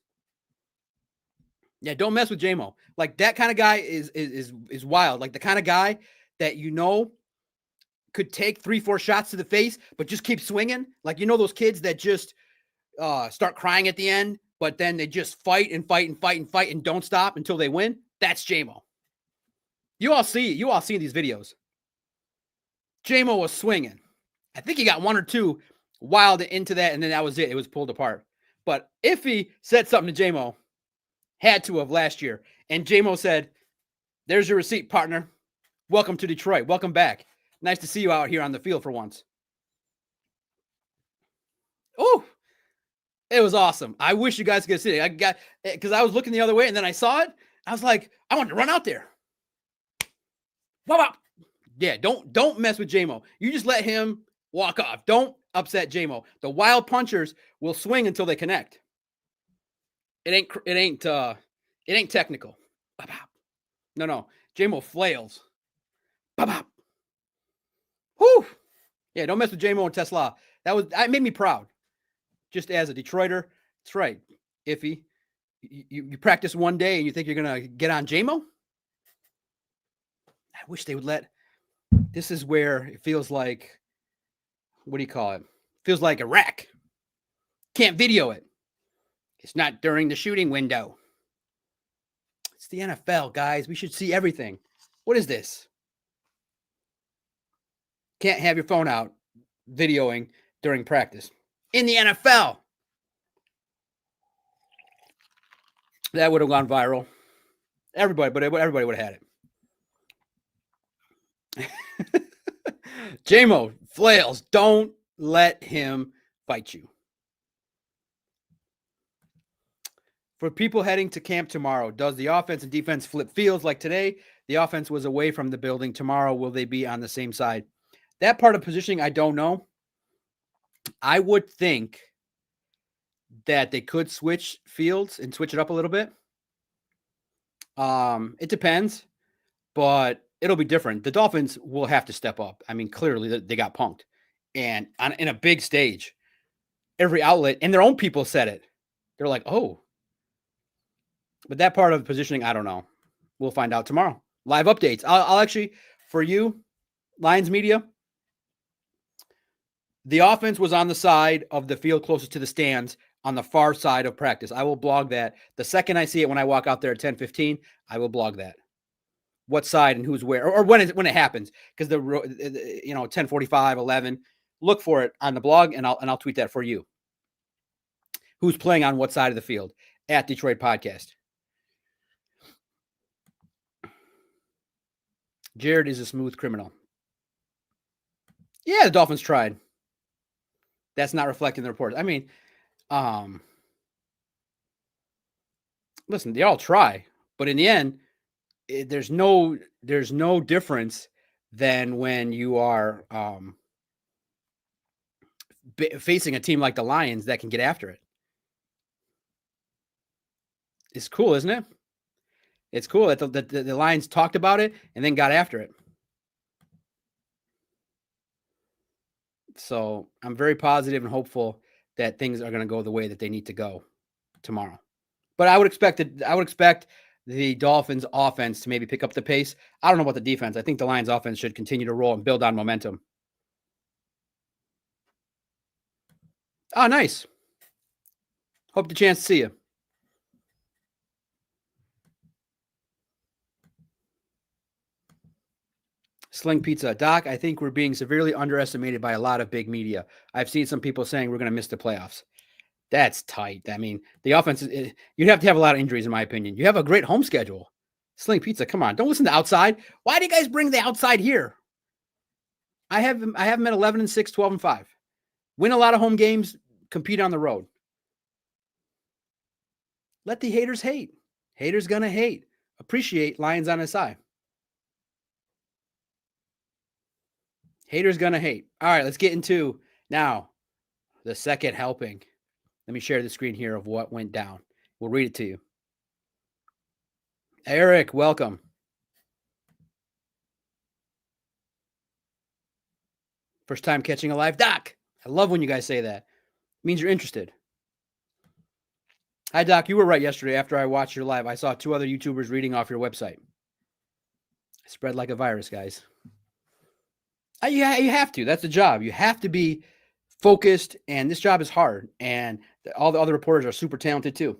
Yeah, don't mess with JMO. Like that kind of guy is wild. Like the kind of guy that you know could take 3-4 shots to the face, but just keep swinging. Like you know those kids that just start crying at the end, but then they just fight and fight and fight and fight and don't stop until they win. That's JMO. You all see these videos. JMO was swinging. I think he got 1 or 2 wild into that, and then that was it. It was pulled apart. But Iffy said something to JMO, Had to have last year. And JMO said, there's your receipt, partner. Welcome to Detroit. Welcome back. Nice to see you out here on the field for once. Oh, it was awesome. I wish you guys could see it. Because I was looking the other way and then I saw it. I was like, I wanted to run out there. Yeah, don't mess with JMO. You just let him walk off. Don't upset JMO. The wild punchers will swing until they connect. It ain't technical. No. JMO flails. Whew. Yeah, don't mess with JMO and Tesla. That made me proud. Just as a Detroiter. That's right. Iffy. You practice one day and you think you're gonna get on JMO? I wish they would let. This is where it feels like, what do you call it? Feels like Iraq. Can't video it. It's not during the shooting window. It's the NFL, guys. We should see everything. What is this? Can't have your phone out videoing during practice. In the NFL. That would have gone viral. Everybody would have had it. JMO flails. Don't let him fight you. For people heading to camp tomorrow, does the offense and defense flip fields like today? The offense was away from the building. Tomorrow, will they be on the same side? That part of positioning, I don't know. I would think that they could switch fields and switch it up a little bit. It depends, but it'll be different. The Dolphins will have to step up. I mean, clearly they got punked, and in a big stage, every outlet and their own people said it. They're like, oh, but that part of positioning, I don't know. We'll find out tomorrow. Live updates. I'll actually, for you, Lions media, the offense was on the side of the field closest to the stands on the far side of practice. I will blog that. The second I see it when I walk out there at 10:15, I will blog that. What side and who's where, or when it happens, because 10:45, 11. Look for it on the blog, and I'll tweet that for you. Who's playing on what side of the field at Detroit Podcast? Jared is a smooth criminal. Yeah, the Dolphins tried. That's not reflected in the report. I mean, listen, they all try, but in the end, there's no difference than when you are facing a team like the Lions that can get after it. It's cool, isn't it? It's cool that the Lions talked about it and then got after it. So I'm very positive and hopeful that things are going to go the way that they need to go tomorrow. But I would expect the Dolphins offense to maybe pick up the pace. I don't know about the defense. I think the Lions offense should continue to roll and build on momentum. Oh, nice. Hope the chance to see you. Sling Pizza. Doc, I think we're being severely underestimated by a lot of big media. I've seen some people saying we're going to miss the playoffs. That's tight. I mean, the offense, you'd have to have a lot of injuries, in my opinion. You have a great home schedule. Sling Pizza, come on. Don't listen to outside. Why do you guys bring the outside here? I have them at 11-6, 12-5. Win a lot of home games, compete on the road. Let the haters hate. Haters going to hate. Appreciate Lions on his side. Haters going to hate. All right, let's get into now the second helping. Let me share the screen here of what went down. We'll read it to you. Eric, welcome. First time catching a live Doc. I love when you guys say that. It means you're interested. Hi, Doc. You were right yesterday. After I watched your live, I saw 2 other YouTubers reading off your website. Spread like a virus, guys. You have to. That's the job. You have to be focused, and this job is hard, and all the other reporters are super talented too.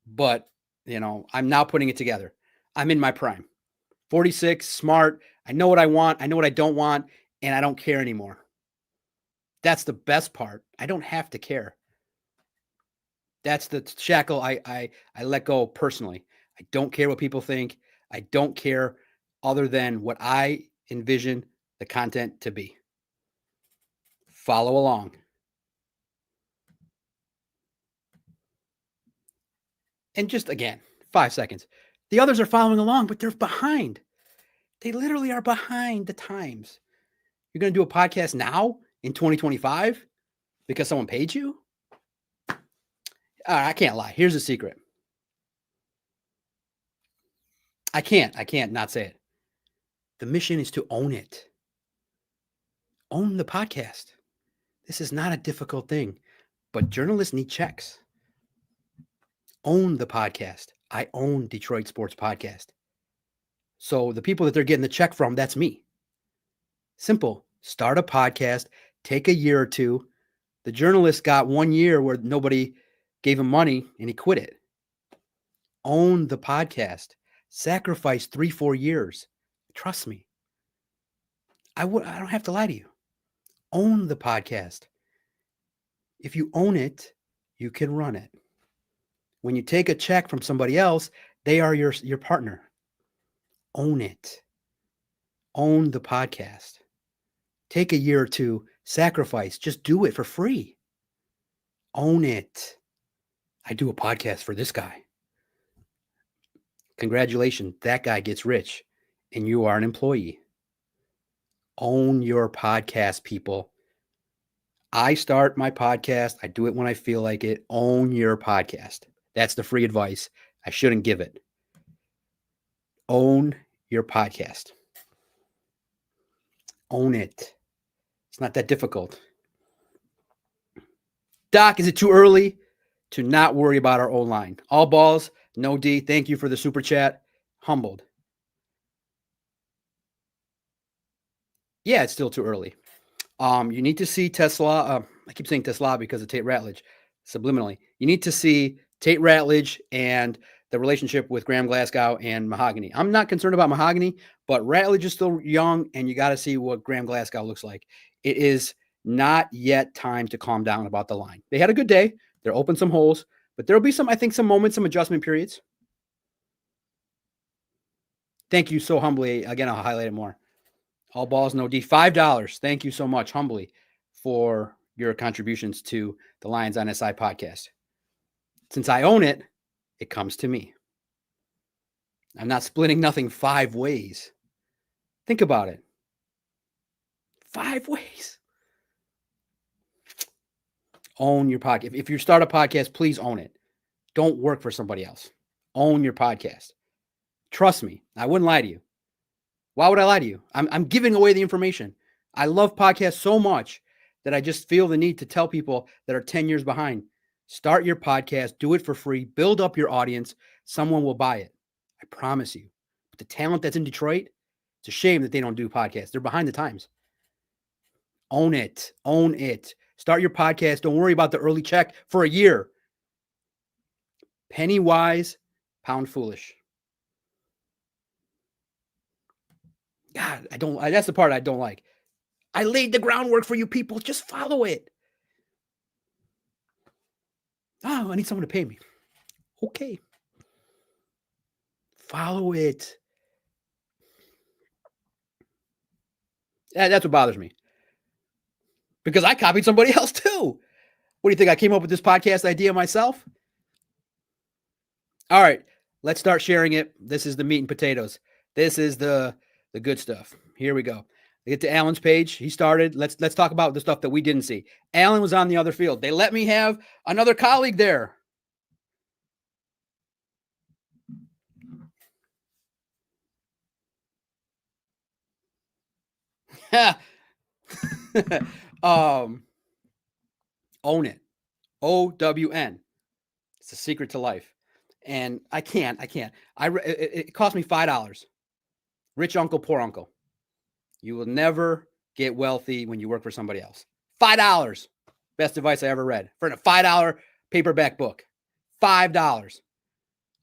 But, I'm now putting it together. I'm in my prime. 46, smart. I know what I want. I know what I don't want, and I don't care anymore. That's the best part. I don't have to care. That's the shackle I let go personally. I don't care what people think. I don't care other than what I envision the content to be. Follow along. And just again, 5 seconds. The others are following along, but they're behind. They literally are behind the times. You're going to do a podcast now in 2025 because someone paid you? I can't lie. Here's a secret. I can't not say it. The mission is to own it. Own the podcast. This is not a difficult thing, but journalists need checks. Own the podcast. I own Detroit Sports Podcast. So the people that they're getting the check from, that's me. Simple. Start a podcast, take a year or two. The journalist got 1 year where nobody gave him money and he quit it. Own the podcast. Sacrifice 3-4 years. Trust me. I don't have to lie to you. Own the podcast. If you own it, you can run it. When you take a check from somebody else, they are your partner. Own it. Own the podcast. Take a year or two, sacrifice, just do it for free. Own it. I do a podcast for this guy. Congratulations, that guy gets rich and you are an employee. Own your podcast, people. I start my podcast. I do it when I feel like it. Own your podcast. That's the free advice. I shouldn't give it. Own your podcast. Own it. It's not that difficult. Doc, is it too early to not worry about our O-line? All balls, no D. Thank you for the super chat. Humbled. Yeah, it's still too early. You need to see Tesla. I keep saying Tesla because of Tate Ratledge, subliminally. You need to see Tate Ratledge and the relationship with Graham Glasgow and Mahogany. I'm not concerned about Mahogany, but Ratledge is still young, and you got to see what Graham Glasgow looks like. It is not yet time to calm down about the line. They had a good day. They're open some holes, but there'll be some moments, some adjustment periods. Thank you so humbly. Again, I'll highlight it more. All balls, no D. $5. Thank you so much, humbly, for your contributions to the Lions on SI podcast. Since I own it, it comes to me. I'm not splitting nothing 5 ways. Think about it. 5 ways. Own your podcast. If you start a podcast, please own it. Don't work for somebody else. Own your podcast. Trust me, I wouldn't lie to you. Why would I lie to you? I'm giving away the information. I love podcasts so much that I just feel the need to tell people that are 10 years behind. Start your podcast, do it for free, build up your audience. Someone will buy it. I promise you. But the talent that's in Detroit, it's a shame that they don't do podcasts. They're behind the times. Own it. Own it. Start your podcast. Don't worry about the early check for a year. Penny wise, pound foolish. God, that's the part I don't like. I laid the groundwork for you people. Just follow it. Oh, I need someone to pay me. Okay. Follow it. That's what bothers me. Because I copied somebody else too. What do you think? I came up with this podcast idea myself? All right. Let's start sharing it. This is the meat and potatoes. This is the good stuff. Here we go. I get to Alan's page. He started. Let's talk about the stuff that we didn't see. Alan was on the other field. They let me have another colleague there. Own it. OWN. It's a secret to life. And I can't. It cost me $5. Rich uncle, poor uncle. You will never get wealthy when you work for somebody else. $5. Best advice I ever read. For a $5 paperback book. $5.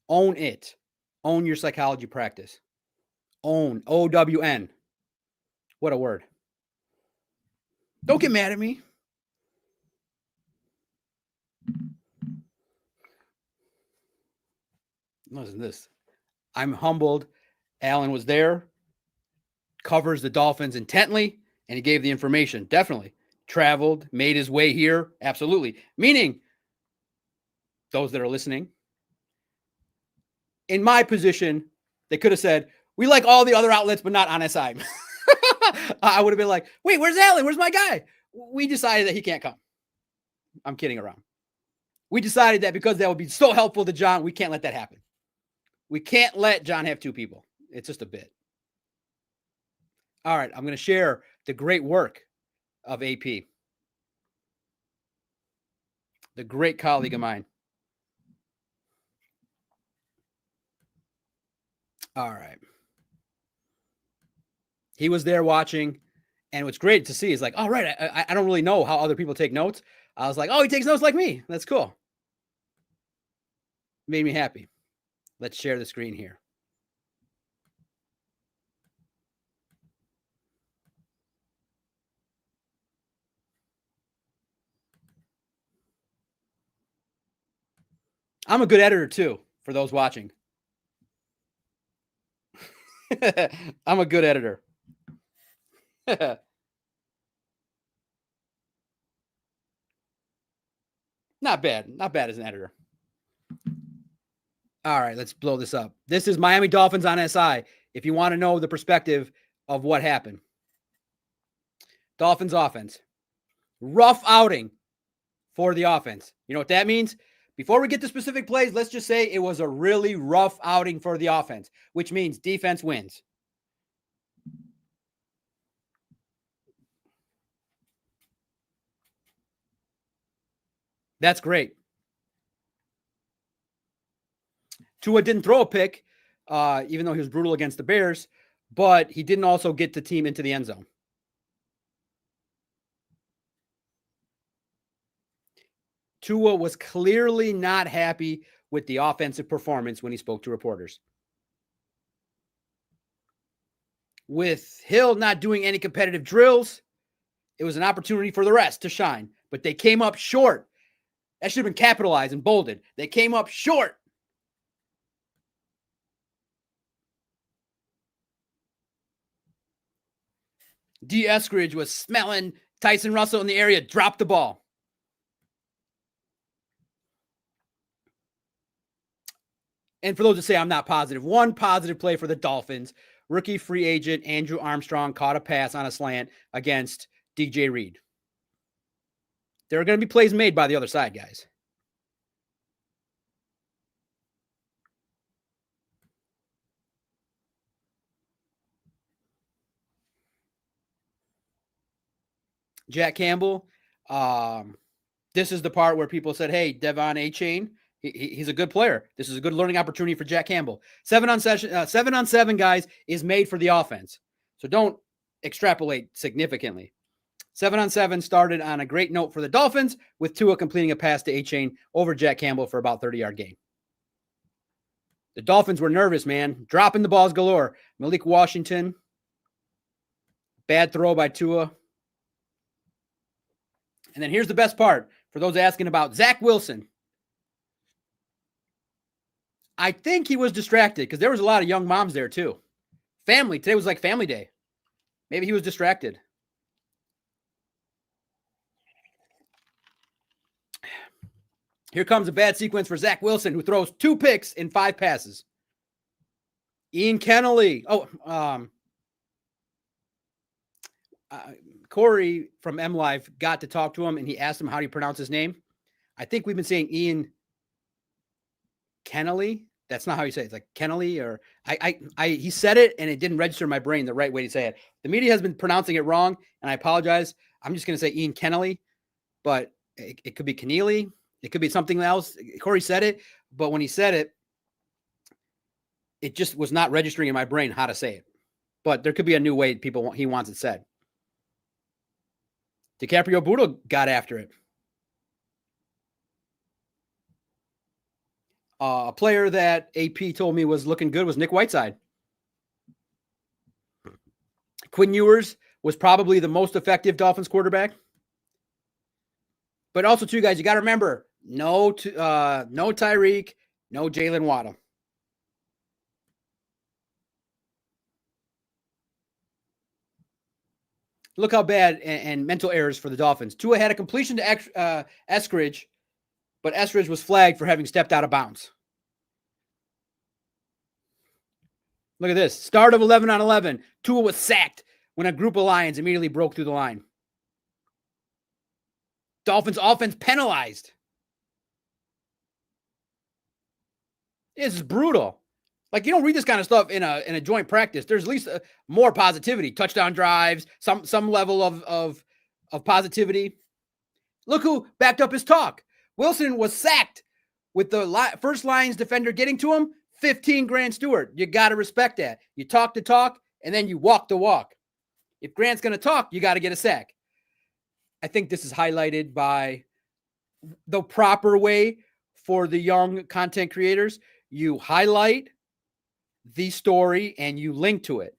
Own it. Own your psychology practice. Own. OWN. What a word. Don't get mad at me. Listen to this. I'm humbled. Allen was there, covers the Dolphins intently, and he gave the information. Definitely. Traveled, made his way here. Absolutely. Meaning, those that are listening, in my position, they could have said, we like all the other outlets, but not on SI. I would have been like, wait, where's Allen? Where's my guy? We decided that he can't come. I'm kidding around. We decided that because that would be so helpful to John, we can't let that happen. We can't let John have two people. It's just a bit. All right, I'm going to share the great work of AP, the great colleague of mine. All right. He was there watching, and what's great to see is like, all right, I don't really know how other people take notes. I was like, oh, he takes notes like me. That's cool. Made me happy. Let's share the screen here. I'm a good editor too, for those watching. I'm a good editor. Not bad. Not bad as an editor. All right, let's blow this up. This is Miami Dolphins on SI. If you want to know the perspective of what happened. Dolphins offense. Rough outing for the offense. You know what that means? Before we get to specific plays, let's just say it was a really rough outing for the offense, which means defense wins. That's great. Tua didn't throw a pick, even though he was brutal against the Bears, but he didn't also get the team into the end zone. Tua was clearly not happy with the offensive performance when he spoke to reporters. With Hill not doing any competitive drills, it was an opportunity for the rest to shine, but they came up short. That should have been capitalized and bolded. They came up short. D. Eskridge was smelling Tyson Russell in the area, dropped the ball. And for those that say I'm not positive, one positive play for the Dolphins. Rookie free agent Andrew Armstrong caught a pass on a slant against DJ Reed. There are going to be plays made by the other side, guys. Jack Campbell. This is the part where people said, hey, Devon A-Chain, he's a good player. This is a good learning opportunity for Jack Campbell. 7-on-7, guys, is made for the offense. So don't extrapolate significantly. 7-on-7 started on a great note for the Dolphins, with Tua completing a pass to A-Chain over Jack Campbell for about 30-yard gain. The Dolphins were nervous, man. Dropping the balls galore. Malik Washington. Bad throw by Tua. And then here's the best part for those asking about Zach Wilson. I think he was distracted because there was a lot of young moms there too. Family. Today was like family day. Maybe he was distracted. Here comes a bad sequence for Zach Wilson, who throws 2 picks in 5 passes. Ian Kennelly. Corey from M Live got to talk to him, and he asked him how do you pronounce his name. I think we've been saying Ian Kennelly. That's not how you say it. It's like Kennelly, or he said it, and it didn't register in my brain the right way to say it. The media has been pronouncing it wrong, and I apologize. I'm just going to say Ian Kennelly, but it could be Keneally. It could be something else. Corey said it, but when he said it, it just was not registering in my brain how to say it. But there could be a new way he wants it said. DiCaprio Budo got after it. A player that AP told me was looking good was Nick Whiteside. Quinn Ewers was probably the most effective Dolphins quarterback. But also, too, guys, you got to remember, no Tyreek, no Jalen Waddle. Look how bad and mental errors for the Dolphins. Tua had a completion to Eskridge, but Eskridge was flagged for having stepped out of bounds. Look at this. Start of 11 on 11. Tua was sacked when a group of Lions immediately broke through the line. Dolphins offense penalized. This is brutal. Like, you don't read this kind of stuff in a joint practice. There's at least more positivity, touchdown drives, some level of positivity. Look who backed up his talk. Wilson was sacked with the first Lions defender getting to him. 15 grand Stewart. You got to respect that. You talk the talk, and then you walk the walk. If Grant's going to talk, you got to get a sack. I think this is highlighted by the proper way for the young content creators. You highlight the story and you link to it.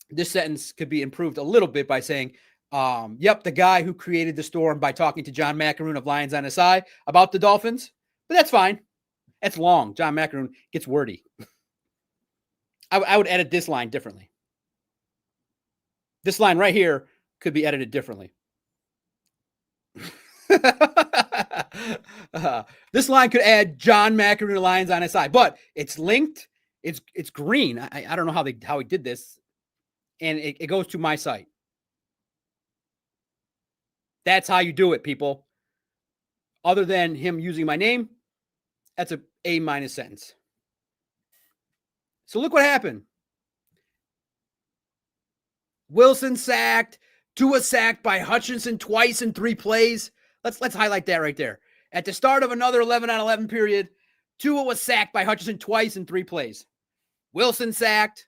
This sentence could be improved a little bit by saying, yep, the guy who created the storm by talking to John McEnroe of Lions on SI about the Dolphins. But that's fine. That's long. John McEnroe gets wordy. I would edit this line differently. This line right here could be edited differently. This line could add John McEnroe Lions on SI, but it's linked. It's green. I don't know how he did this, and it goes to my site. That's how you do it, people. Other than him using my name, that's a A- sentence. So look what happened. Wilson sacked. Tua sacked by Hutchinson twice in 3 plays. Let's highlight that right there. At the start of another 11 on 11 period, Tua was sacked by Hutchinson twice in 3 plays. Wilson sacked.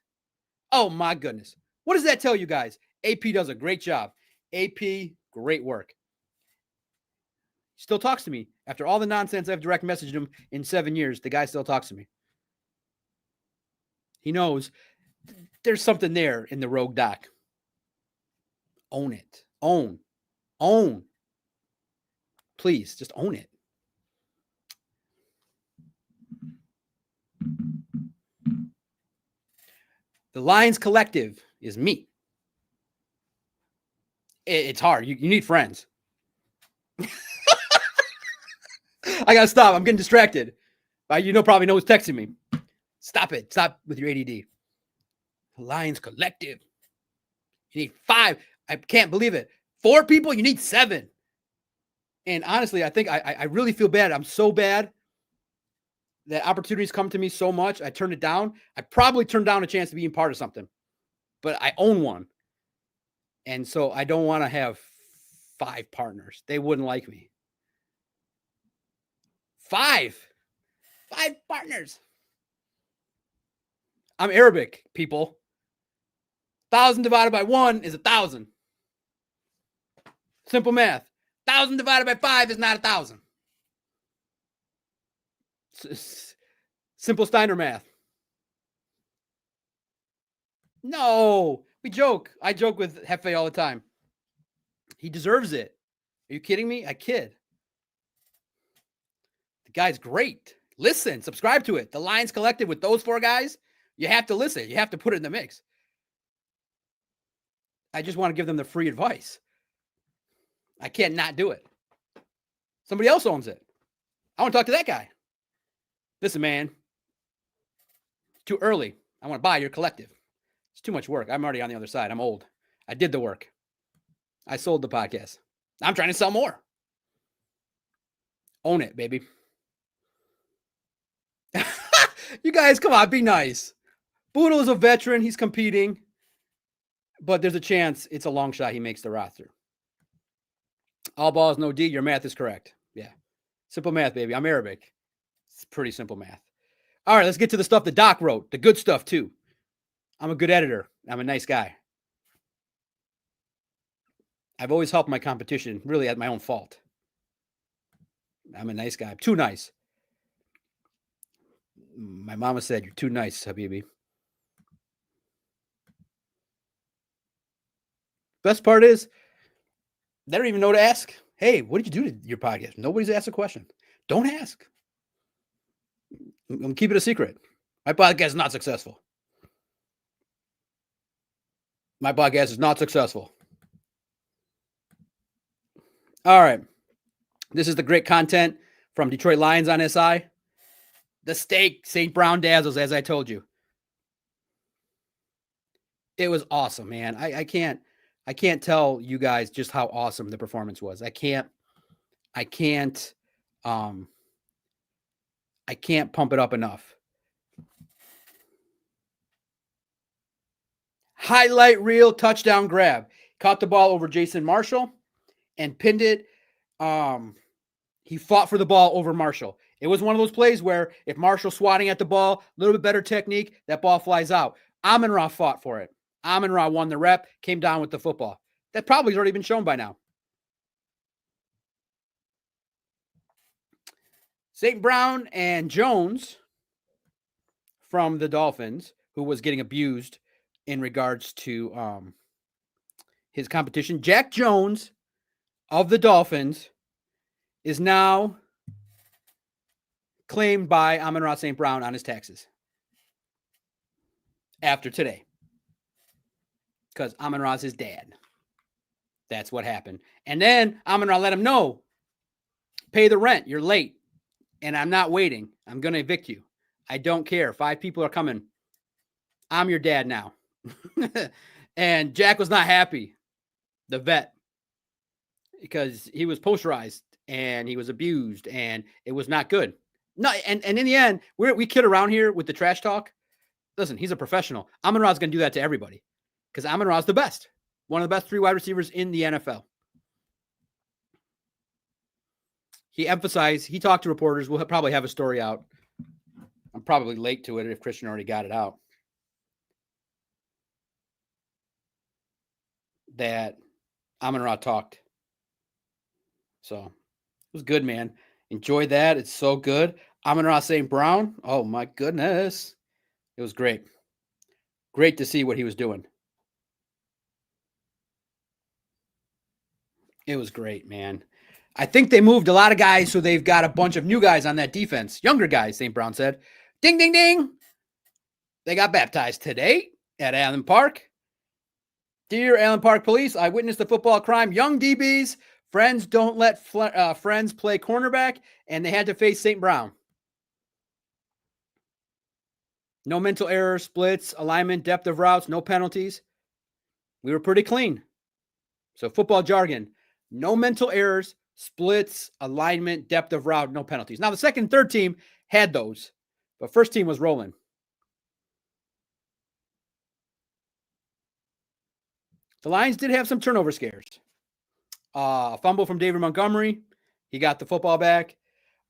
Oh, my goodness. What does that tell you guys? AP does a great job. AP, great work. Still talks to me. After all the nonsense I've direct messaged him in 7 years, the guy still talks to me. He knows there's something there in the rogue doc. Own it. Own. Please, just own it. The Lions Collective is me. It's hard. You need friends. I got to stop. I'm getting distracted. Probably know who's texting me. Stop it. Stop with your ADD. The Lions Collective. You need 5. I can't believe it. 4 people? You need 7. And honestly, I think I really feel bad. I'm so bad that opportunities come to me so much. I turned it down. I probably turned down a chance to be part of something, but I own one. And so I don't want to have 5 partners. They wouldn't like me. 5 partners. I'm Arabic, people. 1,000 divided by 1 is 1,000. Simple math. 1,000 divided by 5 is not 1,000. Simple Steiner math. No, we joke. I joke with Hefe all the time. He deserves it. Are you kidding me? I kid. The guy's great. Listen, subscribe to it. The Lions Collective with those 4 guys. You have to listen. You have to put it in the mix. I just want to give them the free advice. I can't not do it. Somebody else owns it. I want to talk to that guy. Listen, man. Too early. I want to buy your collective. It's too much work. I'm already on the other side. I'm old. I did the work. I sold the podcast. I'm trying to sell more. Own it, baby. You guys, come on, be nice. Boodle is a veteran. He's competing. But there's a chance it's a long shot he makes the roster. All balls, no D. Your math is correct. Yeah. Simple math, baby. I'm Arabic. It's pretty simple math. All right, let's get to the stuff that Doc wrote. The good stuff, too. I'm a good editor. I'm a nice guy. I've always helped my competition, really at my own fault. I'm a nice guy. I'm too nice. My mama said, you're too nice, Habibi. Best part is, they don't even know to ask. Hey, what did you do to your podcast? Nobody's asked a question. Don't ask. I'm keeping it a secret. My podcast is not successful. My podcast is not successful. All right. This is the great content from Detroit Lions on SI. The steak, St. Brown Dazzles, as I told you. It was awesome, man. I can't tell you guys just how awesome the performance was. I can't pump it up enough. Highlight reel touchdown grab. Caught the ball over Jason Marshall and pinned it. He fought for the ball over Marshall. It was one of those plays where if Marshall swatting at the ball, a little bit better technique, that ball flies out. Amon-Ra fought for it. Amon-Ra won the rep, came down with the football. That probably has already been shown by now. St. Brown and Jones from the Dolphins, who was getting abused in regards to his competition. Jack Jones of the Dolphins is now claimed by Amon-Ra St. Brown on his taxes after today. Because Amon-Ra's his dad. That's what happened. And then Amon-Ra let him know, pay the rent. You're late. And I'm not waiting. I'm going to evict you. I don't care. 5 people are coming. I'm your dad now. And Jack was not happy, the vet, because he was posterized and he was abused and it was not good. No, and in the end, we kid around here with the trash talk. Listen, he's a professional. Amon-Ra's going to do that to everybody because Amon-Ra's the best. One of the best 3 wide receivers in the NFL. He emphasized, he talked to reporters. We'll probably have a story out. I'm probably late to it if Christian already got it out. That Amon-Ra talked. So it was good, man. Enjoy that. It's so good. Amon-Ra St. Brown. Oh, my goodness. It was great. Great to see what he was doing. It was great, man. I think they moved a lot of guys, so they've got a bunch of new guys on that defense. Younger guys, St. Brown said. Ding, ding, ding. They got baptized today at Allen Park. Dear Allen Park Police, I witnessed a football crime. Young DBs, friends don't let friends play cornerback, and they had to face St. Brown. No mental errors, splits, alignment, depth of routes, no penalties. We were pretty clean. So football jargon, no mental errors, splits, alignment, depth of route, no penalties. Now the second and third team had those, but first team was rolling. The Lions did have some turnover scares. A fumble from David Montgomery. He got the football back.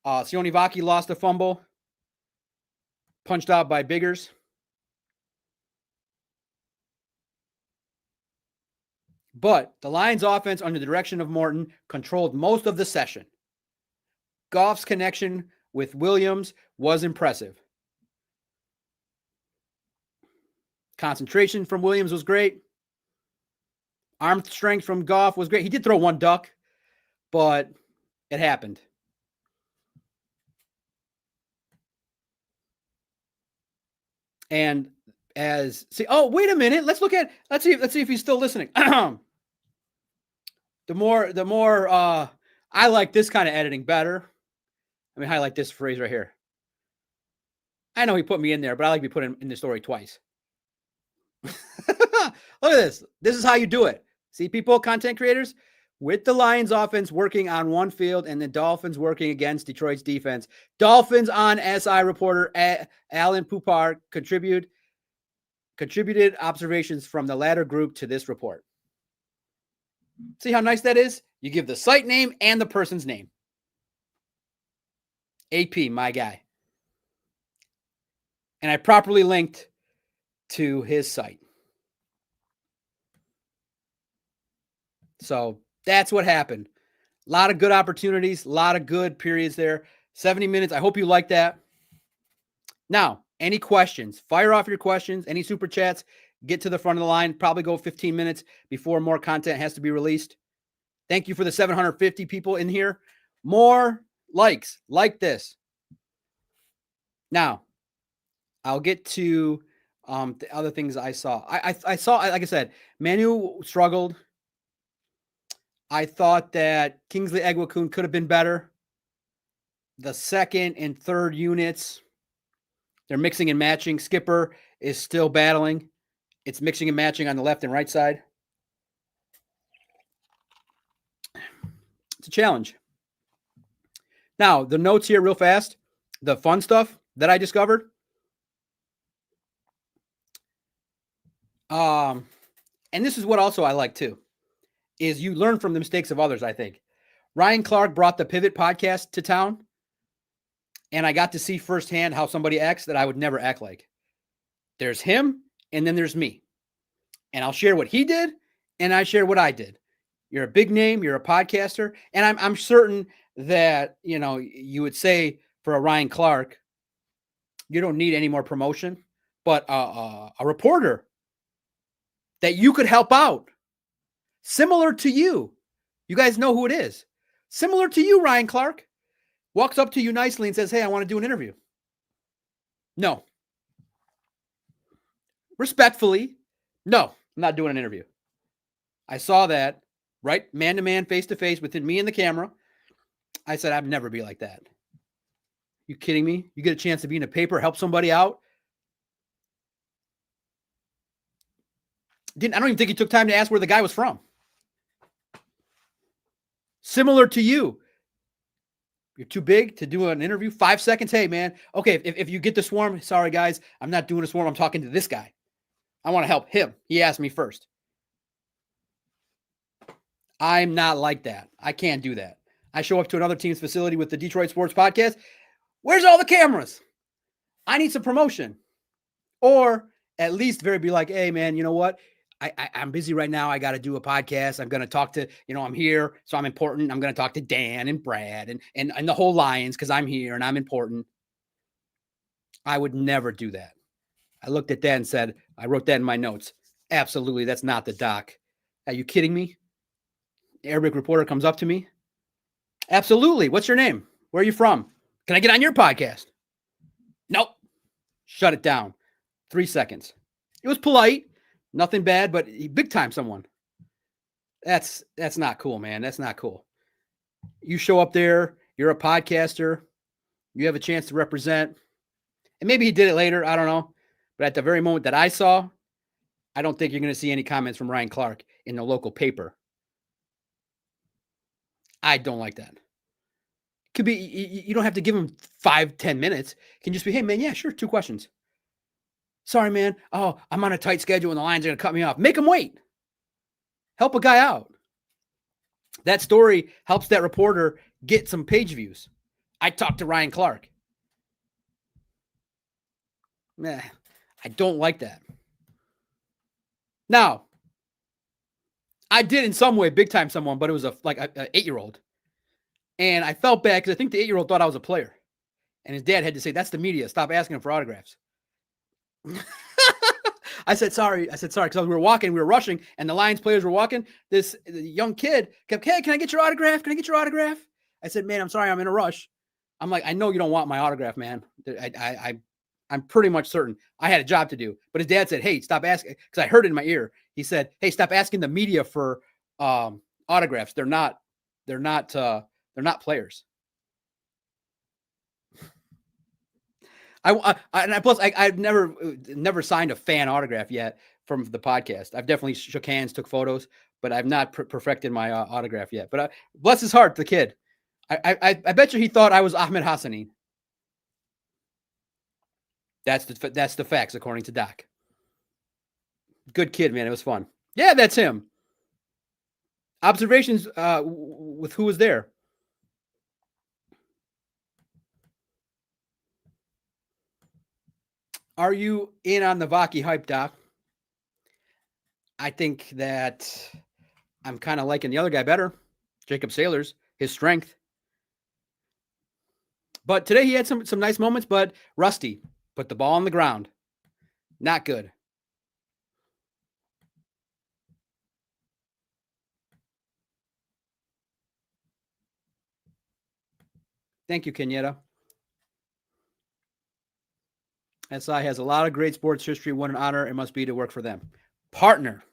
Sione Vaki lost a fumble. Punched out by Biggers. But the Lions offense under the direction of Morton controlled most of the session. Goff's connection with Williams was impressive. Concentration from Williams was great. Arm strength from Goff was great. He did throw one duck, but it happened. And wait a minute. Let's see if he's still listening. The more I like this kind of editing better. Let me highlight this phrase right here. I know he put me in there, but I like to be put in the story twice. Look at this. This is how you do it. See, people, content creators, with the Lions offense working on one field and the Dolphins working against Detroit's defense. Dolphins on SI reporter Alan Pupar contributed observations from the latter group to this report. See how nice that is? You give the site name and the person's name. AP, my guy. And I properly linked to his site. So that's what happened. A lot of good opportunities, a lot of good periods there. 70 minutes. I hope you like that. Now, any questions? Fire off your questions. Any super chats? Get to the front of the line. Probably go 15 minutes before more content has to be released. Thank you for the 750 people in here. More likes like this. Now, I'll get to The other things I saw, I saw, like I said, Manu struggled. I thought that Kingsley Egwakun could have been better. The second and third units, they're mixing and matching. Skipper is still battling. It's mixing and matching on the left and right side. It's a challenge. Now, the notes here real fast, the fun stuff that I discovered. And this is what also I like too, is you learn from the mistakes of others, I think. Ryan Clark brought the Pivot podcast to town, and I got to see firsthand how somebody acts that I would never act like. There's him, and then there's me. And I'll share what he did, and I share what I did. You're a big name, you're a podcaster, and I'm certain that, you would say for a Ryan Clark, you don't need any more promotion, but a reporter that you could help out, similar to you. You guys know who it is. Similar to you, Ryan Clark, walks up to you nicely and says, hey, I want to do an interview. No. Respectfully, no, I'm not doing an interview. I saw that, right? Man-to-man, face-to-face, within me and the camera. I said, I'd never be like that. You kidding me? You get a chance to be in a paper, help somebody out. I don't even think he took time to ask where the guy was from. Similar to you. You're too big to do an interview. 5 seconds. Hey, man. Okay, if you get the swarm, sorry, guys. I'm not doing a swarm. I'm talking to this guy. I want to help him. He asked me first. I'm not like that. I can't do that. I show up to another team's facility with the Detroit Sports Podcast. Where's all the cameras? I need some promotion. Or at least be like, hey, man, you know what? I'm busy right now. I got to do a podcast. I'm going to talk to, I'm here, so I'm important. I'm going to talk to Dan and Brad and the whole Lions because I'm here and I'm important. I would never do that. I looked at that and said, I wrote that in my notes. Absolutely, that's not the doc. Are you kidding me? The Arabic reporter comes up to me. Absolutely. What's your name? Where are you from? Can I get on your podcast? Nope. Shut it down. 3 seconds. It was polite. Nothing bad, but big time someone. That's not cool, man. That's not cool. You show up there. You're a podcaster. You have a chance to represent. And maybe he did it later. I don't know. But at the very moment that I saw, I don't think you're going to see any comments from Ryan Clark in the local paper. I don't like that. Could be, you don't have to give him 5-10 minutes. It can just be, hey, man, yeah, sure, 2 questions. Sorry, man. Oh, I'm on a tight schedule and the Lions are going to cut me off. Make him wait. Help a guy out. That story helps that reporter get some page views. I talked to Ryan Clark. Nah, I don't like that. Now, I did in some way big time someone, but it was an 8-year-old. And I felt bad because I think the 8-year-old thought I was a player. And his dad had to say, that's the media. Stop asking him for autographs. I said, sorry, because we were walking, we were rushing, and the Lions players were walking. This young kid kept, hey, can I get your autograph? Can I get your autograph? I said, man, I'm sorry, I'm in a rush. I'm like, I know you don't want my autograph, man. I'm pretty much certain I had a job to do. But his dad said, hey, stop asking, because I heard it in my ear. He said, hey, stop asking the media for autographs. They're not players. I've never signed a fan autograph yet from the podcast. I've definitely shook hands, took photos, but I've not perfected my autograph yet. But bless his heart, the kid. I bet you he thought I was Ahmed Hassanin. That's the facts according to Doc. Good kid, man. It was fun. Yeah, that's him. Observations with who was there. Are you in on the Vaki hype, Doc? I think that I'm kind of liking the other guy better, Jacob Sailors, his strength. But today he had some nice moments, but rusty. Put the ball on the ground. Not good. Thank you, Kenyatta. SI has a lot of great sports history. What an honor it must be to work for them. Partner,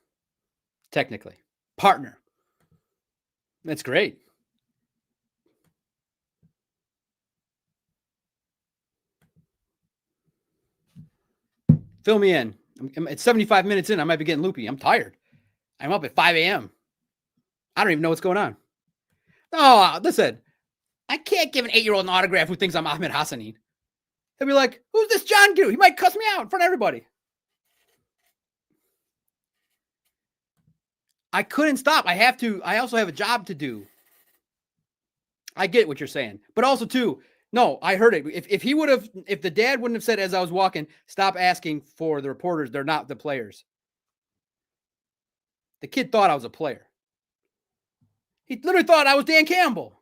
technically. Partner. That's great. Fill me in. It's 75 minutes in. I might be getting loopy. I'm tired. I'm up at 5 a.m. I don't even know what's going on. Oh, listen, I can't give an 8-year-old an autograph who thinks I'm Ahmed-Ra St. He'll be like, who's this John Goo? He might cuss me out in front of everybody. I couldn't stop. I also have a job to do. I get what you're saying. But also, too, no, I heard it. If the dad wouldn't have said as I was walking, stop asking for the reporters, they're not the players. The kid thought I was a player. He literally thought I was Dan Campbell.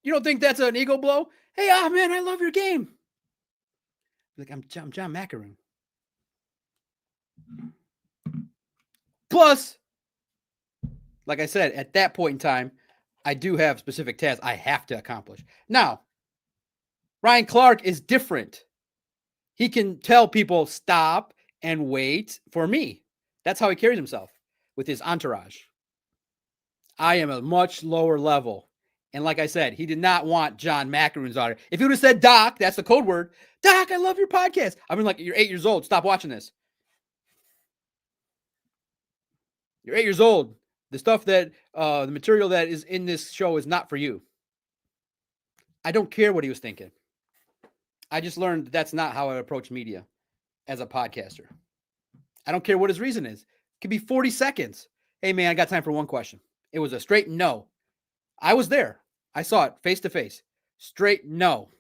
You don't think that's an ego blow? Hey, man, I love your game. Like, I'm John Macaroon. Plus, like I said, at that point in time, I do have specific tasks I have to accomplish. Now, Ryan Clark is different. He can tell people stop and wait for me. That's how he carries himself with his entourage. I am a much lower level. And like I said, he did not want John Macaroon's order. If he would have said, Doc, that's the code word. Doc, I love your podcast. I mean, like, you're 8 years old. Stop watching this. You're 8 years old. The stuff that, the material that is in this show is not for you. I don't care what he was thinking. I just learned that's not how I approach media as a podcaster. I don't care what his reason is. It could be 40 seconds. Hey, man, I got time for one question. It was a straight no. I was there. I saw it face to face. Straight no.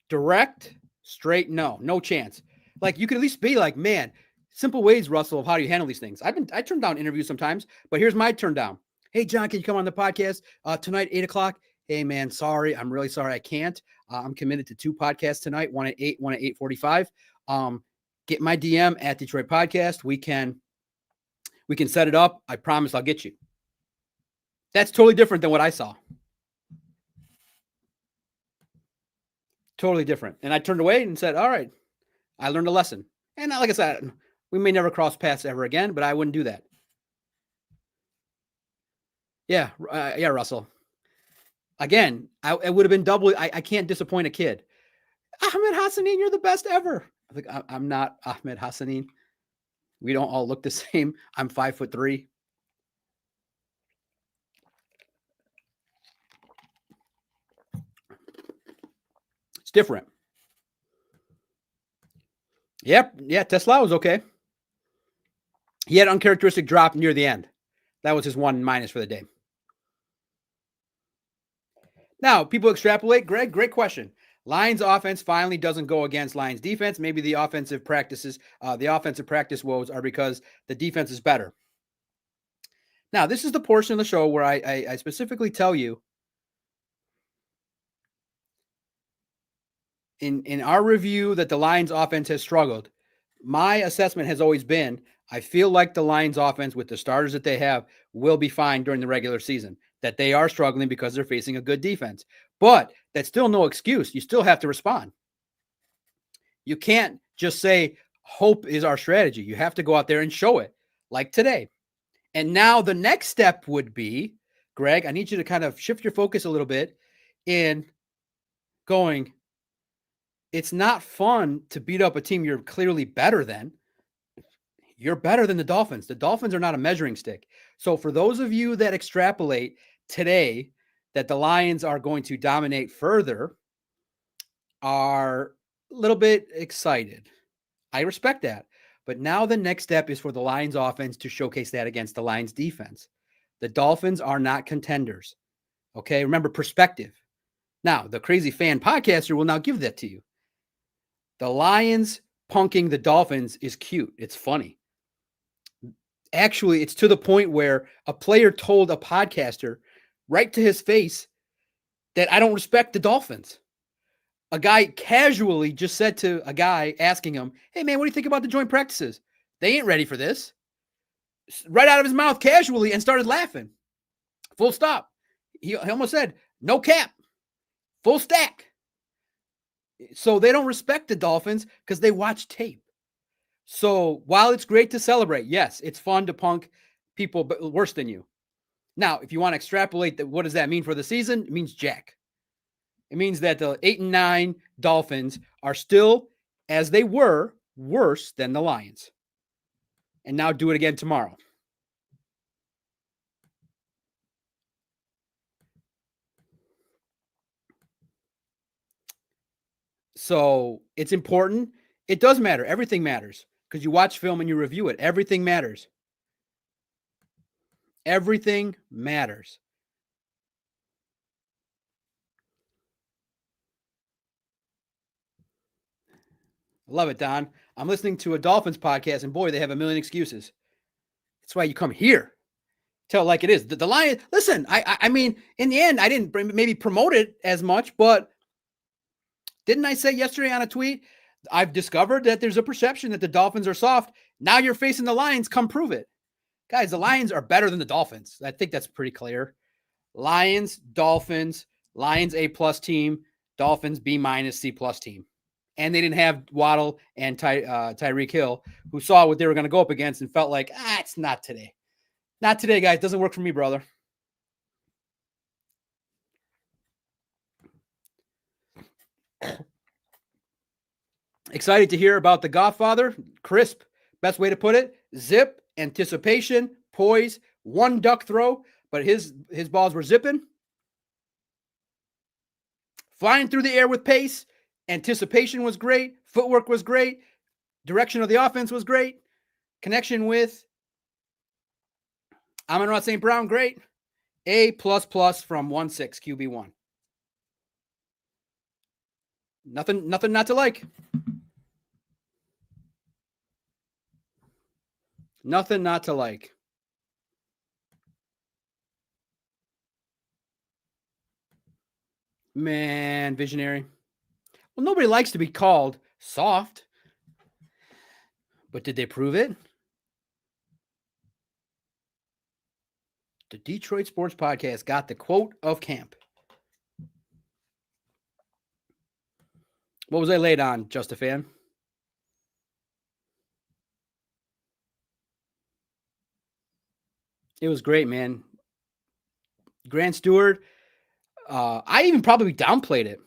Direct, straight no. No chance. Like, you could at least be like, man, simple ways, Russell, of how do you handle these things. I turn down interviews sometimes, but here's my turn down. Hey, John, can you come on the podcast tonight, 8 o'clock? Hey, man, sorry. I'm really sorry I can't. I'm committed to 2 podcasts tonight, one at 8, one at 8:45. Get my DM at Detroit Podcast. We can set it up. I promise I'll get you. That's totally different than what I saw. Totally different. And I turned away and said, all right, I learned a lesson. And like I said, we may never cross paths ever again, but I wouldn't do that. Yeah, Russell. Again, it would have been double. I can't disappoint a kid. Ahmed-Ra St, you're the best ever. I think I'm not Ahmed-Ra St. We don't all look the same. I'm 5'3". It's different. Yep. Yeah, Tesla was okay. He had an uncharacteristic drop near the end. That was his 1- for the day. Now, people extrapolate. Greg, great question. Lions offense finally doesn't go against Lions defense. Maybe the offensive practice woes are because the defense is better. Now, this is the portion of the show where I specifically tell you in our review that the Lions offense has struggled. My assessment has always been, I feel like the Lions offense with the starters that they have will be fine during the regular season, that they are struggling because they're facing a good defense. But that's still no excuse. You still have to respond. You can't just say, hope is our strategy. You have to go out there and show it, like today. And now the next step would be, Greg, I need you to kind of shift your focus a little bit in going, it's not fun to beat up a team you're clearly better than. You're better than the Dolphins. The Dolphins are not a measuring stick. So for those of you that extrapolate today that the Lions are going to dominate further, are a little bit excited. I respect that. But now the next step is for the Lions offense to showcase that against the Lions defense. The Dolphins are not contenders. Okay, remember perspective. Now, the crazy fan podcaster will now give that to you. The Lions punking the Dolphins is cute. It's funny. Actually, it's to the point where a player told a podcaster right to his face that I don't respect the Dolphins. A guy casually just said to a guy asking him, hey, man, what do you think about the joint practices? They ain't ready for this. Right out of his mouth casually, and started laughing. Full stop. He almost said, no cap. Full stack. So they don't respect the Dolphins because they watch tape. So while it's great to celebrate, yes, it's fun to punk people worse than you. Now, if you want to extrapolate that, what does that mean for the season? It means jack. It means that the 8-9 Dolphins are still, as they were, worse than the Lions. And now do it again tomorrow. So it's important. It does matter. Everything matters because you watch film and you review it. Everything matters. Everything matters. Love it, Don. I'm listening to a Dolphins podcast, and boy, they have a million excuses. That's why you come here. Tell it like it is. The Lions, listen, I mean, in the end, I didn't maybe promote it as much, but didn't I say yesterday on a tweet, I've discovered that there's a perception that the Dolphins are soft. Now you're facing the Lions. Come prove it. Guys, the Lions are better than the Dolphins. I think that's pretty clear. Lions, Dolphins, Lions A+ team, Dolphins B- C+ team. And they didn't have Waddle and Tyreek Hill, who saw what they were going to go up against and felt like, it's not today. Not today, guys. It doesn't work for me, brother. Excited to hear about the Godfather. Crisp, best way to put it. Zip, anticipation, poise, one duck throw, but his balls were zipping. Flying through the air with pace. Anticipation was great. Footwork was great. Direction of the offense was great. Connection with Amon-Ra St. Brown, great. A++ from 1-6 QB1. Nothing not to like. Nothing not to like. Man, visionary. Well, nobody likes to be called soft. But did they prove it? The Detroit Sports Podcast got the quote of camp. What was I laid on, Just a Fan? It was great, man. Grant Stewart. I even probably downplayed it.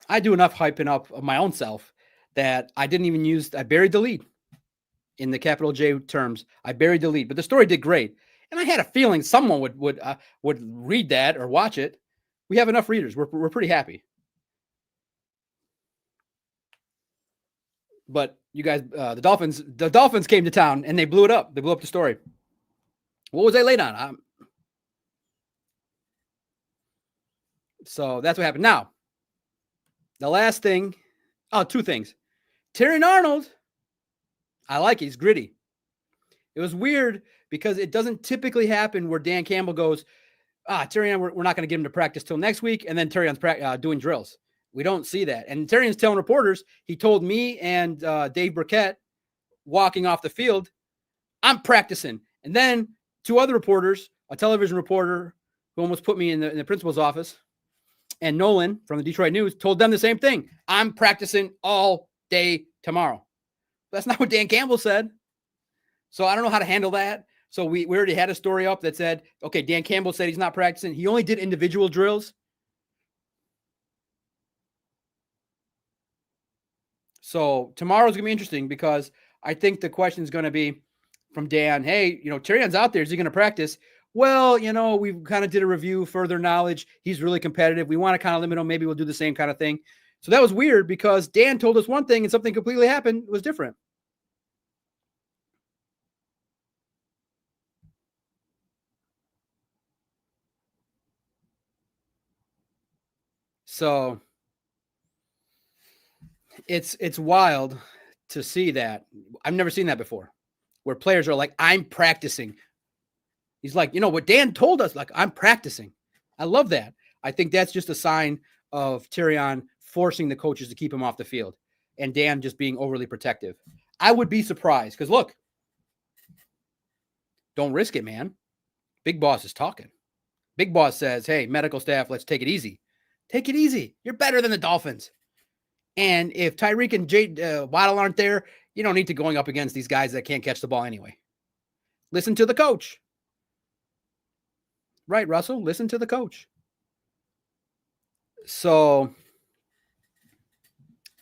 I do enough hyping up of my own self that I didn't even use. I buried the lead in the capital J terms. I buried the lead, but the story did great, and I had a feeling someone would read that or watch it. We have enough readers. We're pretty happy. But you guys, the Dolphins came to town and they blew it up. They blew up the story. What was I late on? So that's what happened. Now, the last thing, two things. Terrion Arnold, I like it. He's gritty. It was weird because it doesn't typically happen where Dan Campbell goes, Terrion, we're not going to get him to practice till next week, and then Terrion's doing drills. We don't see that. And Terrion's telling reporters, he told me and Dave Burkett walking off the field, I'm practicing. And then two other reporters, a television reporter who almost put me in the principal's office, and Nolan from the Detroit News told them the same thing. I'm practicing all day tomorrow. That's not what Dan Campbell said. So I don't know how to handle that. So we already had a story up that said, okay, Dan Campbell said he's not practicing. He only did individual drills. So tomorrow's going to be interesting because I think the question is going to be from Dan, hey, Terrion's out there. Is he going to practice? Well, we kind of did a review, further knowledge. He's really competitive. We want to kind of limit him. Maybe we'll do the same kind of thing. So that was weird because Dan told us one thing and something completely happened. It was different. So it's wild to see that. I've never seen that before, where players are like, I'm practicing. He's like, what Dan told us, like, I'm practicing. I love that. I think that's just a sign of Terrion forcing the coaches to keep him off the field and Dan just being overly protective. I would be surprised because, look, don't risk it, man. Big Boss is talking. Big Boss says, hey, medical staff, let's take it easy. Take it easy. You're better than the Dolphins. And if Tyreek and Waddle aren't there, you don't need to going up against these guys that can't catch the ball anyway. Listen to the coach. Right, Russell? Listen to the coach. So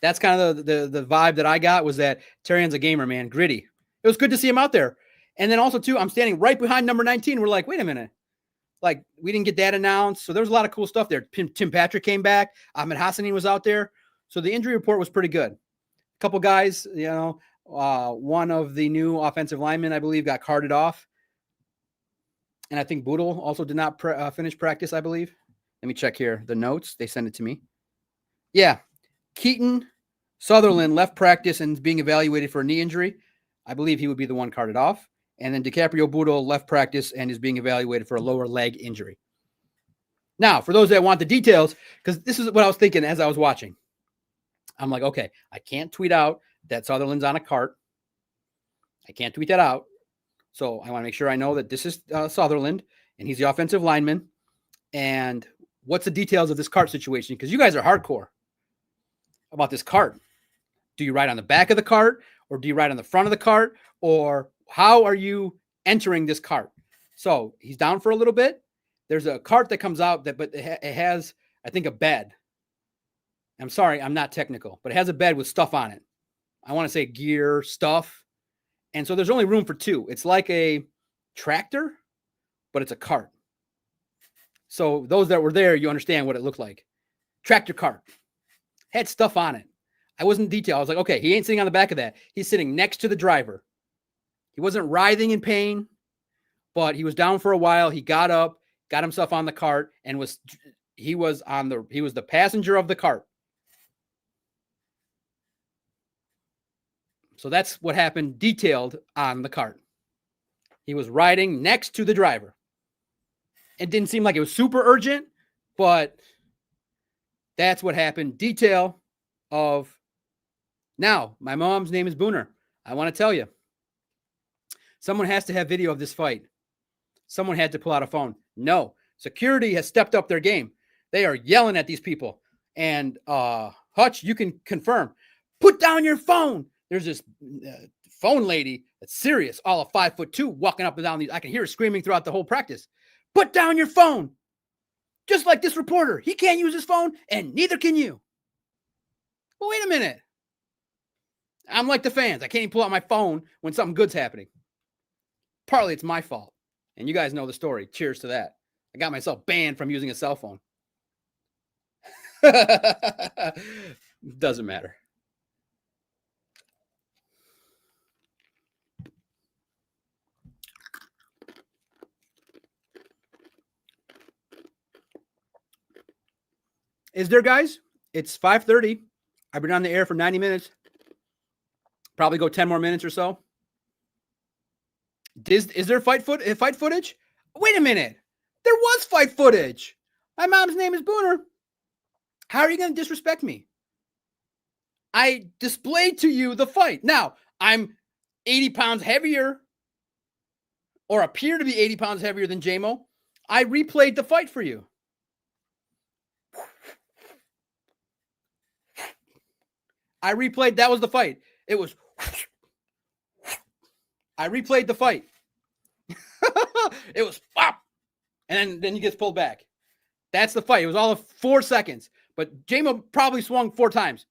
that's kind of the vibe that I got, was that Terrian's a gamer, man. Gritty. It was good to see him out there. And then also, too, I'm standing right behind number 19. We're like, wait a minute. Like, we didn't get that announced. So there was a lot of cool stuff there. Tim Patrick came back. Ahmed Hassanin was out there. So the injury report was pretty good. A couple guys, one of the new offensive linemen, I believe, got carted off. And I think Boodle also did not finish practice, I believe. Let me check here. The notes, they sent it to me. Yeah. Keaton Sutherland left practice and is being evaluated for a knee injury. I believe he would be the one carted off. And then DiCaprio Boodle left practice and is being evaluated for a lower leg injury. Now, for those that want the details, because this is what I was thinking as I was watching. I'm like, okay, I can't tweet out that Sutherland's on a cart. I can't tweet that out. So I want to make sure I know that this is Sutherland, and he's the offensive lineman. And what's the details of this cart situation? Because you guys are hardcore about this cart. Do you ride on the back of the cart, or do you ride on the front of the cart, or how are you entering this cart? So he's down for a little bit. There's a cart that comes out but it has, I think, a bed. I'm sorry, I'm not technical, but it has a bed with stuff on it. I want to say gear, stuff. And so there's only room for two. It's like a tractor, but it's a cart. So those that were there, you understand what it looked like. Tractor cart. Had stuff on it. I wasn't detailed. I was like, okay, he ain't sitting on the back of that. He's sitting next to the driver. He wasn't writhing in pain, but he was down for a while. He got up, got himself on the cart, and he was the passenger of the cart. So that's what happened, detailed on the cart. He was riding next to the driver. It didn't seem like it was super urgent, but that's what happened. Detail of. Now, my mom's name is Booner. I want to tell you, someone has to have video of this fight. Someone had to pull out a phone. No, security has stepped up their game. They are yelling at these people. And Hutch, you can confirm. Put down your phone. There's this phone lady that's serious, all of 5'2", walking up and down these. I can hear her screaming throughout the whole practice. Put down your phone. Just like this reporter. He can't use his phone, and neither can you. Well, wait a minute. I'm like the fans. I can't even pull out my phone when something good's happening. Partly it's my fault. And you guys know the story. Cheers to that. I got myself banned from using a cell phone. Doesn't matter. Is there, guys? It's 5:30. I've been on the air for 90 minutes. Probably go 10 more minutes or so. Is there fight footage? Wait a minute. There was fight footage. My mom's name is Booner. How are you going to disrespect me? I displayed to you the fight. Now, I'm 80 pounds heavier, or appear to be 80 pounds heavier than JMO. I replayed the fight for you. I replayed. That was the fight. It was. I replayed the fight. It was pop. And then he gets pulled back. That's the fight. It was all of 4 seconds. But JMO probably swung 4 times.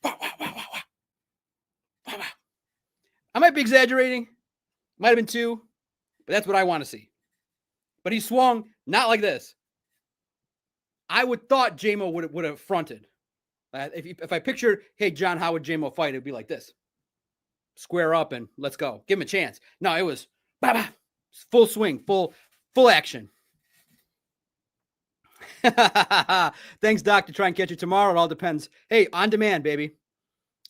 Wow, wow, wow, wow, wow. Wow, wow. I might be exaggerating. Might have been 2. But that's what I want to see. But he swung not like this. I would thought JMO would have fronted. If I pictured, hey, John, how would JMO fight? It would be like this. Square up and let's go. Give him a chance. No, it was bah, bah, full swing, full action. Thanks, Doc, to try and catch it tomorrow. It all depends. Hey, on demand, baby.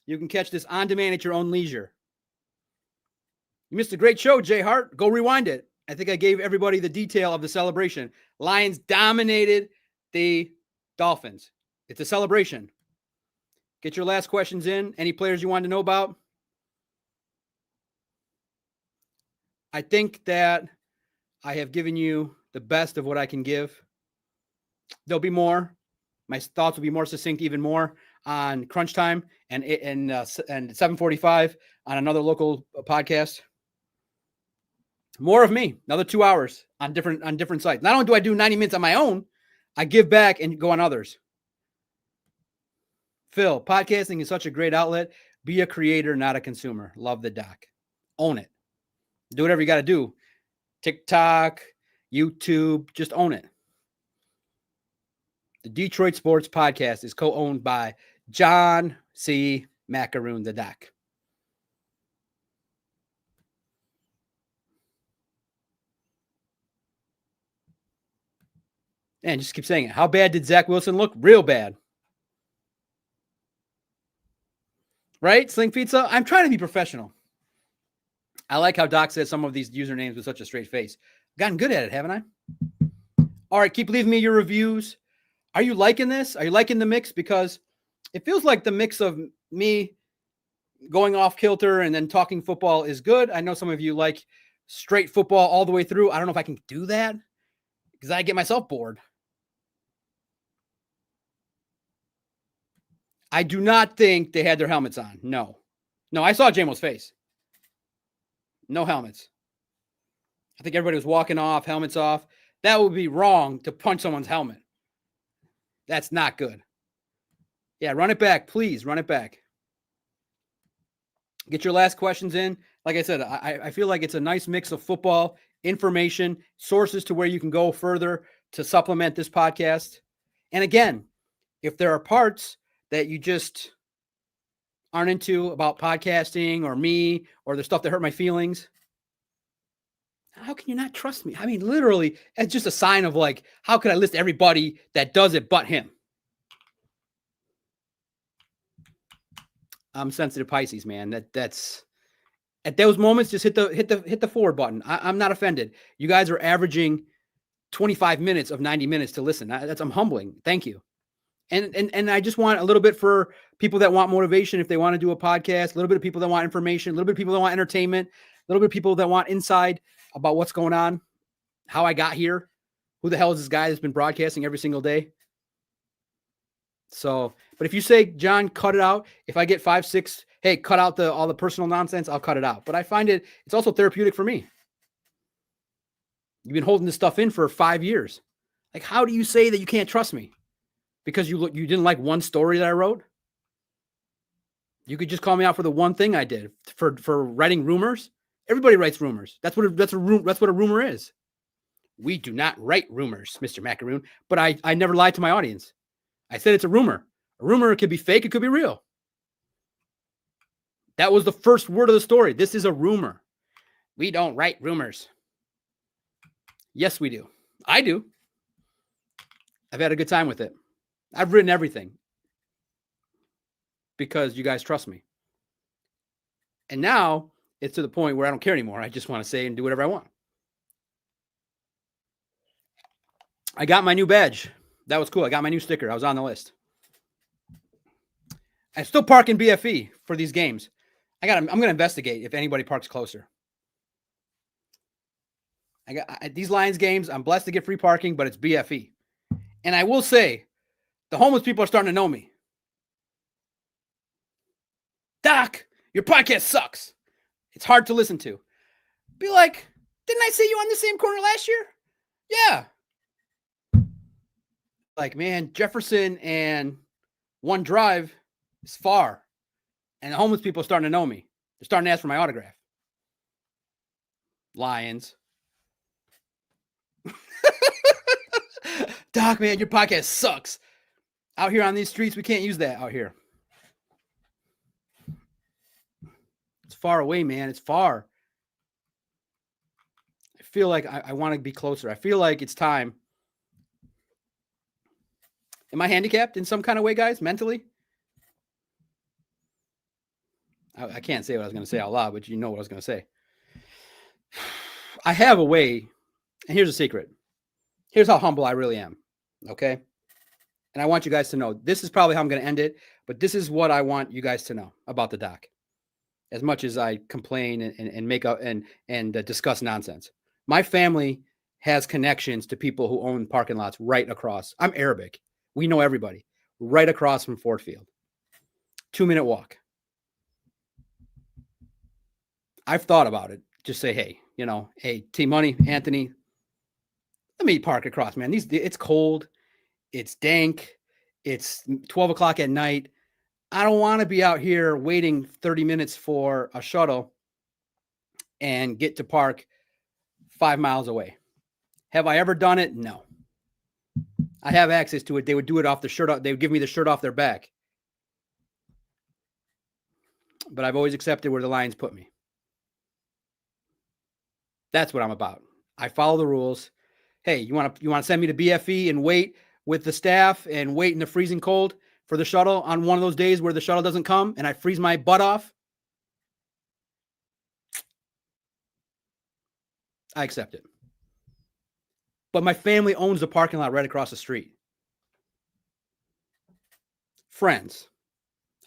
You can catch this on demand at your own leisure. You missed a great show, Jay Hart. Go rewind it. I think I gave everybody the detail of the celebration. Lions dominated the Dolphins. It's a celebration. Get your last questions in. Any players you wanted to know about? I think that I have given you the best of what I can give. There'll be more. My thoughts will be more succinct, even more on Crunch Time and 7:45 on another local podcast. More of me, another 2 hours on different sites. Not only do I do 90 minutes on my own, I give back and go on others. Phil, podcasting is such a great outlet. Be a creator, not a consumer. Love the doc. Own it. Do whatever you got to do. TikTok, YouTube, just own it. The Detroit Sports Podcast is co-owned by John C. Macaroon, the doc. And just keep saying it. How bad did Zach Wilson look? Real bad. Right? Sling Pizza? I'm trying to be professional. I like how Doc says some of these usernames with such a straight face. Gotten good at it, haven't I? All right, keep leaving me your reviews. Are you liking this? Are you liking the mix? Because it feels like the mix of me going off kilter and then talking football is good. I know some of you like straight football all the way through. I don't know if I can do that because I get myself bored. I do not think they had their helmets on. No, I saw Jamo's face. No helmets. I think everybody was walking off, helmets off. That would be wrong to punch someone's helmet. That's not good. Yeah, run it back. Please run it back. Get your last questions in. Like I said, I feel like it's a nice mix of football, information, sources to where you can go further to supplement this podcast. And again, if there are parts that you just aren't into about podcasting or me or the stuff that hurt my feelings, how can you not trust me? I mean, literally, it's just a sign of like, how could I list everybody that does it but him? I'm sensitive Pisces, man. That's at those moments, just hit the forward button. I'm not offended. You guys are averaging 25 minutes of 90 minutes to listen. I'm humbling. Thank you. And I just want a little bit for people that want motivation if they want to do a podcast, a little bit of people that want information, a little bit of people that want entertainment, a little bit of people that want insight about what's going on, how I got here, who the hell is this guy that's been broadcasting every single day. So, but if you say, John, cut it out, if I get 5, 6, hey, cut out all the personal nonsense, I'll cut it out. But I find it's also therapeutic for me. You've been holding this stuff in for 5 years. Like, how do you say that you can't trust me? Because you didn't like one story that I wrote? You could just call me out for the one thing I did for writing rumors. Everybody writes rumors. That's what a rumor is. We do not write rumors, Mr. Macaroon, but I never lied to my audience. I said it's a rumor. A rumor could be fake. It could be real. That was the first word of the story. This is a rumor. We don't write rumors. Yes, we do. I do. I've had a good time with it. I've written everything because you guys trust me. And now it's to the point where I don't care anymore. I just want to say and do whatever I want. I got my new badge. That was cool. I got my new sticker. I was on the list. I still park in BFE for these games. I'm going to investigate if anybody parks closer. I got these Lions games. I'm blessed to get free parking, but it's BFE. And I will say, the homeless people are starting to know me. Doc, your podcast sucks. It's hard to listen to. Be like, didn't I see you on the same corner last year? Yeah. Like, man, Jefferson and One Drive is far. And the homeless people are starting to know me. They're starting to ask for my autograph. Lions. Doc, man, your podcast sucks. Out here on these streets, we can't use that out here. It's far away, man. It's far. I feel like I want to be closer. I feel like it's time. Am I handicapped in some kind of way, guys, mentally? I can't say what I was going to say out loud, but you know what I was going to say. I have a way, and here's a secret. Here's how humble I really am, okay? And I want you guys to know, this is probably how I'm going to end it, but this is what I want you guys to know about the doc. As much as I complain and make up and discuss nonsense. My family has connections to people who own parking lots right across. I'm Arabic. We know everybody. Right across from Ford Field. 2-minute walk. I've thought about it. Just say, hey, hey, T-Money, Anthony, let me park across, man. It's cold. It's dank. It's 12 o'clock at night. I don't want to be out here waiting 30 minutes for a shuttle and get to park 5 miles away. Have I ever done it? No. I have access to it. They would do it off the shirt. They would give me the shirt off their back. But I've always accepted where the Lions put me. That's what I'm about. I follow the rules. Hey, you want to send me to BFE and wait with the staff and wait in the freezing cold for the shuttle on one of those days where the shuttle doesn't come and I freeze my butt off? I accept it. But my family owns the parking lot right across the street. Friends.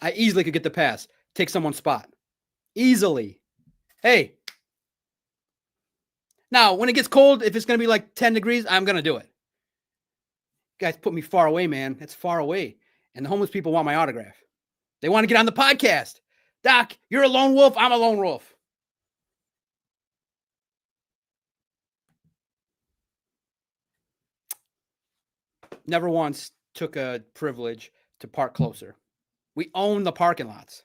I easily could get the pass, take someone's spot. Easily. Hey. Now, when it gets cold, if it's going to be like 10 degrees, I'm going to do it. You guys put me far away, man. That's far away. And the homeless people want my autograph. They want to get on the podcast. Doc, you're a lone wolf. I'm a lone wolf. Never once took a privilege to park closer. We own the parking lots.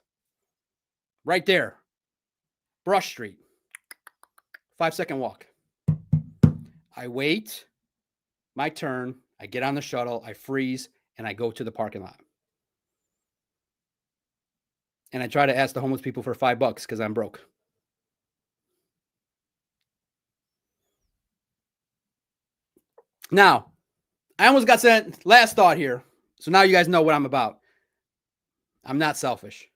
Right there. Brush Street. 5-second walk. I wait. My turn. I get on the shuttle. I freeze. And I go to the parking lot. And I try to ask the homeless people for $5 because I'm broke. Now, I almost got sent last thought here. So now you guys know what I'm about. I'm not selfish.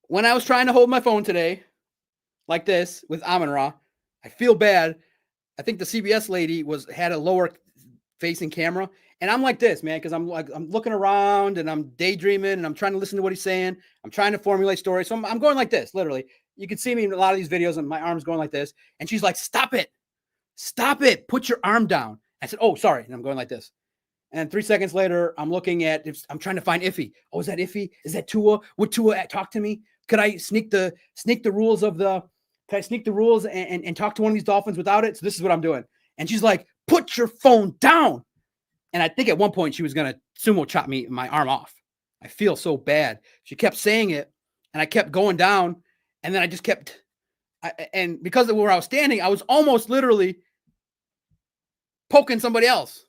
When I was trying to hold my phone today, like this, with Amon-Ra, I feel bad. I think the CBS lady had a lower facing camera. And I'm like this, man, because I'm looking around and I'm daydreaming and I'm trying to listen to what he's saying. I'm trying to formulate stories. So I'm going like this, literally. You can see me in a lot of these videos and my arm's going like this. And she's like, stop it. Stop it. Put your arm down. I said, oh, sorry. And I'm going like this. And 3 seconds later, I'm looking at, I'm trying to find Iffy. Oh, is that Iffy? Is that Tua? Would Tua talk to me? Could I sneak the rules and talk to one of these Dolphins without it? So this is what I'm doing. And she's like, put your phone down. And I think at one point she was going to sumo chop my arm off. I feel so bad. She kept saying it and I kept going down. And then I just kept, and because of where I was standing, I was almost literally poking somebody else.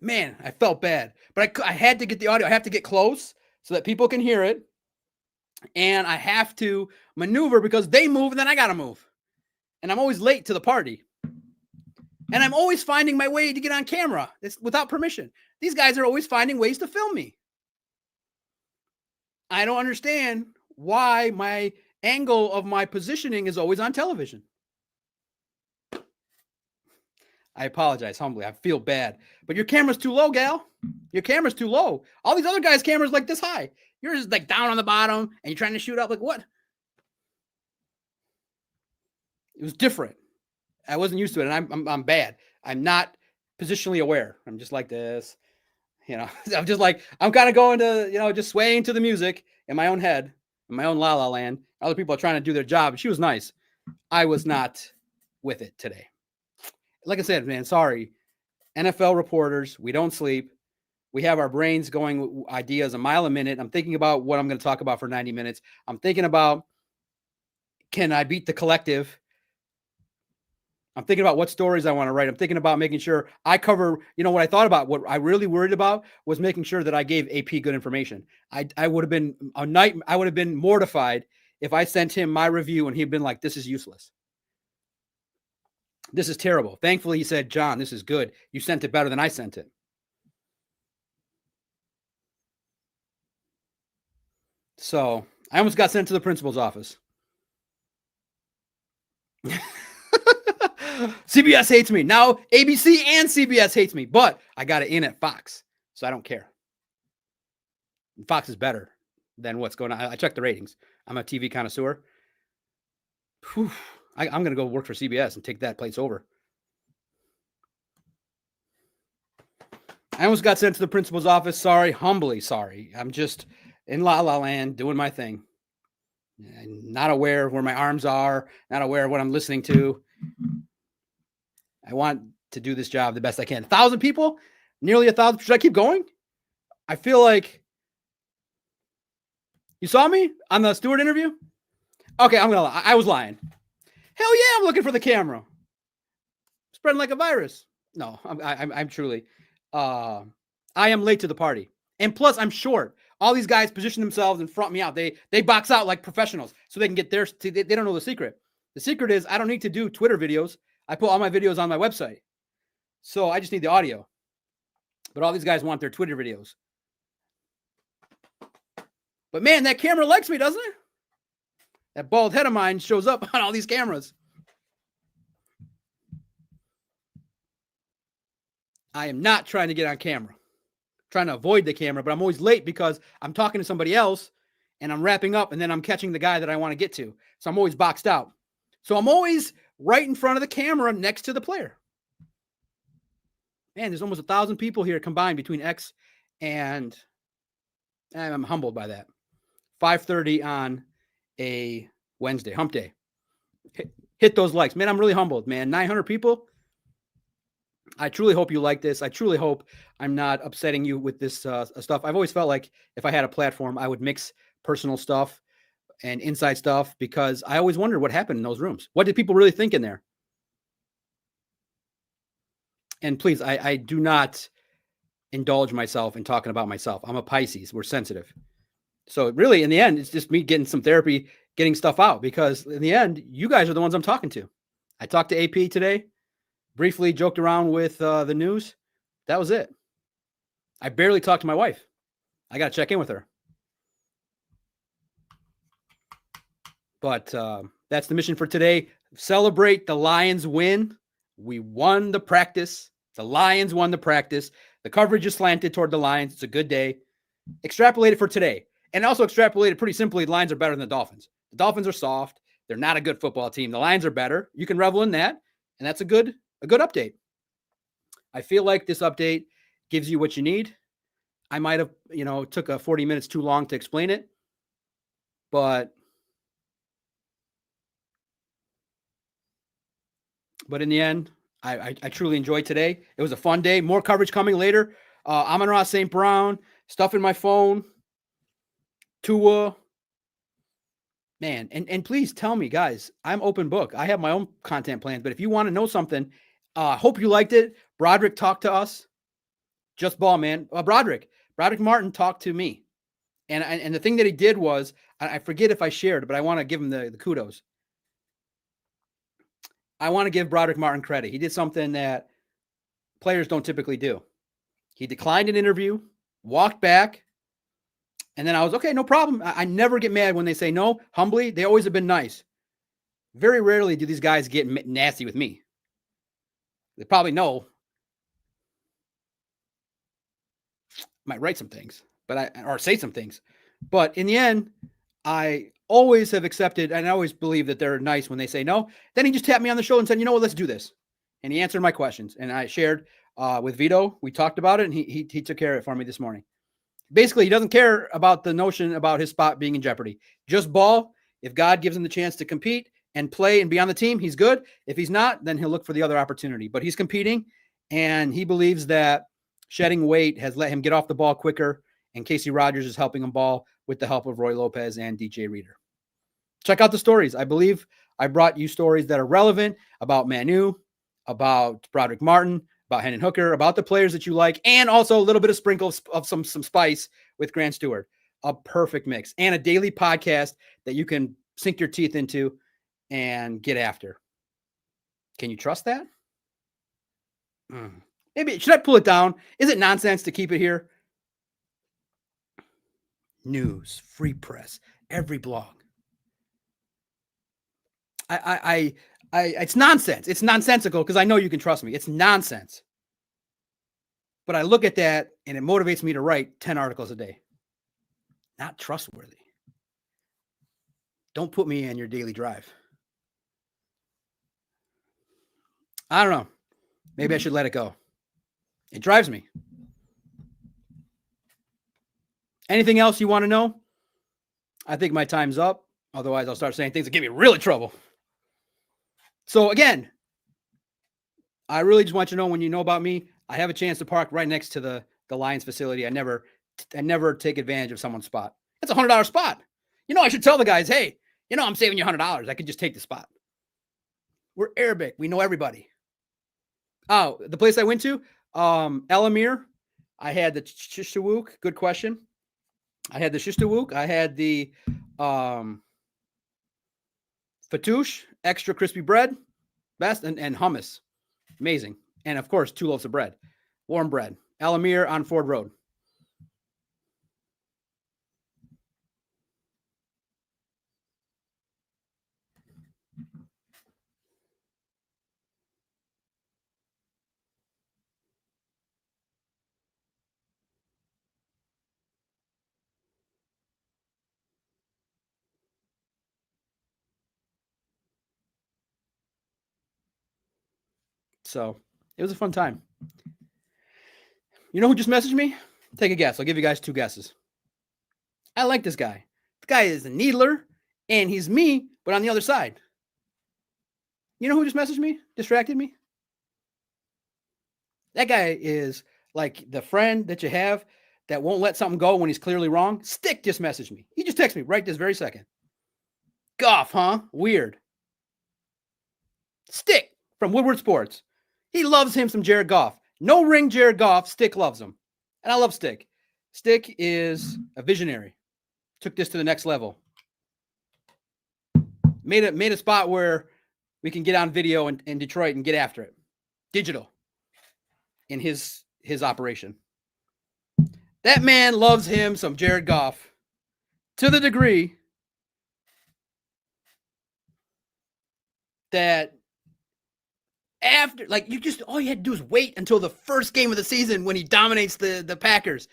Man, I felt bad, but I had to get the audio. I have to get close so that people can hear it. And I have to maneuver because they move and then I got to move. And I'm always late to the party. And I'm always finding my way to get on camera. It's without permission. These guys are always finding ways to film me. I don't understand why my angle of my positioning is always on television. I apologize humbly. I feel bad. But your camera's too low, gal. Your camera's too low. All these other guys' cameras like this high. Yours is like down on the bottom and you're trying to shoot up. Like what? It was different. I wasn't used to it, and I'm bad. I'm not positionally aware. I'm just like this, I'm just like, I'm kind of going to, just swaying to the music in my own head, in my own la la land. Other people are trying to do their job. She was nice. I was not with it today. Like I said, man, sorry. NFL reporters, we don't sleep. We have our brains going ideas a mile a minute. I'm thinking about what I'm going to talk about for 90 minutes. I'm thinking about, can I beat the collective? I'm thinking about what stories I want to write. I'm thinking about making sure I cover, what I thought about, what I really worried about was making sure that I gave AP good information. I would have been I would have been mortified if I sent him my review and he'd been like, this is useless. This is terrible. Thankfully, he said, John, this is good. You sent it better than I sent it. So I almost got sent to the principal's office. CBS hates me. Now ABC and CBS hates me, but I got it in at Fox, so I don't care. Fox is better than what's going on. I checked the ratings. I'm a TV connoisseur. Whew. I'm going to go work for CBS and take that place over. I almost got sent to the principal's office. Sorry, humbly sorry. I'm just in La La Land doing my thing. Not aware of where my arms are, not aware of what I'm listening to. I want to do this job the best I can. 1,000 people? Nearly 1,000. Should I keep going? I feel like you saw me on the Stewart interview? Okay, I'm going to lie. I was lying. Hell yeah, I'm looking for the camera. Spreading like a virus. No, I'm truly. I am late to the party. And plus, I'm short. All these guys position themselves and front me out. They box out like professionals so they can get theirs. They don't know the secret. The secret is I don't need to do Twitter videos. I put all my videos on my website. So I just need the audio. But all these guys want their Twitter videos. But man, that camera likes me, doesn't it? That bald head of mine shows up on all these cameras. I am not trying to get on camera. I'm trying to avoid the camera, but I'm always late because I'm talking to somebody else and I'm wrapping up and then I'm catching the guy that I want to get to. So I'm always boxed out. So I'm always right in front of the camera next to the player. Man, there's almost 1,000 people here combined between X and I'm humbled by that. 5:30 on a Wednesday, hump day. Hit those likes. Man, I'm really humbled, man. 900 people. I truly hope you like this. I truly hope I'm not upsetting you with this stuff. I've always felt like if I had a platform, I would mix personal stuff and inside stuff because I always wondered what happened in those rooms. What did people really think in there? And please, I do not indulge myself in talking about myself. I'm a Pisces. We're sensitive. So really, in the end, it's just me getting some therapy, getting stuff out because in the end, you guys are the ones I'm talking to. I talked to AP today, briefly joked around with the news. That was it. I barely talked to my wife. I got to check in with her. But that's the mission for today. Celebrate the Lions win. We won the practice. The Lions won the practice. The coverage is slanted toward the Lions. It's a good day. Extrapolate it for today. And also extrapolate it pretty simply. The Lions are better than the Dolphins. The Dolphins are soft. They're not a good football team. The Lions are better. You can revel in that. And that's a good update. I feel like this update gives you what you need. I might have, took 40 minutes too long to explain it. But in the end, I truly enjoyed today. It was a fun day. More coverage coming later. Amon-Ra St. Brown, stuff in my phone. Tua. Man, and please tell me, guys, I'm open book. I have my own content plans, but if you want to know something, hope you liked it. Broderick talked to us. Just ball, man. Broderick Martin talked to me. And the thing that he did was, I forget if I shared, but I want to give him the kudos. I want to give Broderick Martin credit. He did something that players don't typically do. He declined an interview, walked back, and then I was, okay, no problem. I never get mad when they say no, humbly. They always have been nice. Very rarely do these guys get nasty with me. They probably know. Might write some things, or say some things. But in the end, I always have accepted, and I always believe that they're nice when they say no. Then he just tapped me on the shoulder and said, you know what, let's do this. And he answered my questions. And I shared with Vito. We talked about it, and he took care of it for me this morning. Basically, he doesn't care about the notion about his spot being in jeopardy. Just ball. If God gives him the chance to compete and play and be on the team, he's good. If he's not, then he'll look for the other opportunity. But he's competing, and he believes that shedding weight has let him get off the ball quicker, and Casey Rogers is helping him ball with the help of Roy Lopez and DJ Reader. Check out the stories. I believe I brought you stories that are relevant about Manu, about Broderick Martin, about Hendon Hooker, about the players that you like, and also a little bit of sprinkle of some spice with Grant Stewart. A perfect mix. And a daily podcast that you can sink your teeth into and get after. Can you trust that? Maybe, should I pull it down? Is it nonsense to keep it here? News, free press, every blog. It's nonsense. It's nonsensical because I know you can trust me. It's nonsense. But I look at that and it motivates me to write 10 articles a day. Not trustworthy. Don't put me in your daily drive. I don't know. Maybe I should let it go. It drives me. Anything else you want to know? I think my time's up. Otherwise, I'll start saying things that give me really trouble. So again, I really just want you to know, when you know about me, I have a chance to park right next to the Lions facility. I never take advantage of someone's spot. It's $100 spot. I should tell the guys, hey, I'm saving you $100. I could just take the spot. We're Arabic. We know everybody. Oh, the place I went to, El Amir. I had the Shishtawuk. Good question. I had the Shishtawuk. I had the Fatouche, extra crispy bread, best, and hummus. Amazing. And of course, 2 loaves of bread, warm bread. El Amir on Ford Road. So it was a fun time. You know who just messaged me? Take a guess. I'll give you guys 2 guesses. I like this guy. The guy is a needler, and he's me, but on the other side. You know who just messaged me? Distracted me? That guy is like the friend that you have that won't let something go when he's clearly wrong. Stick just messaged me. He just texted me right this very second. Goff, huh? Weird. Stick from Woodward Sports. He loves him some Jared Goff. No ring Jared Goff. Stick loves him. And I love Stick. Stick is a visionary. Took this to the next level. Made a spot where we can get on video in Detroit and get after it. Digital. In his operation. That man loves him some Jared Goff to the degree that after, like, all you had to do is wait until the first game of the season when he dominates the Packers.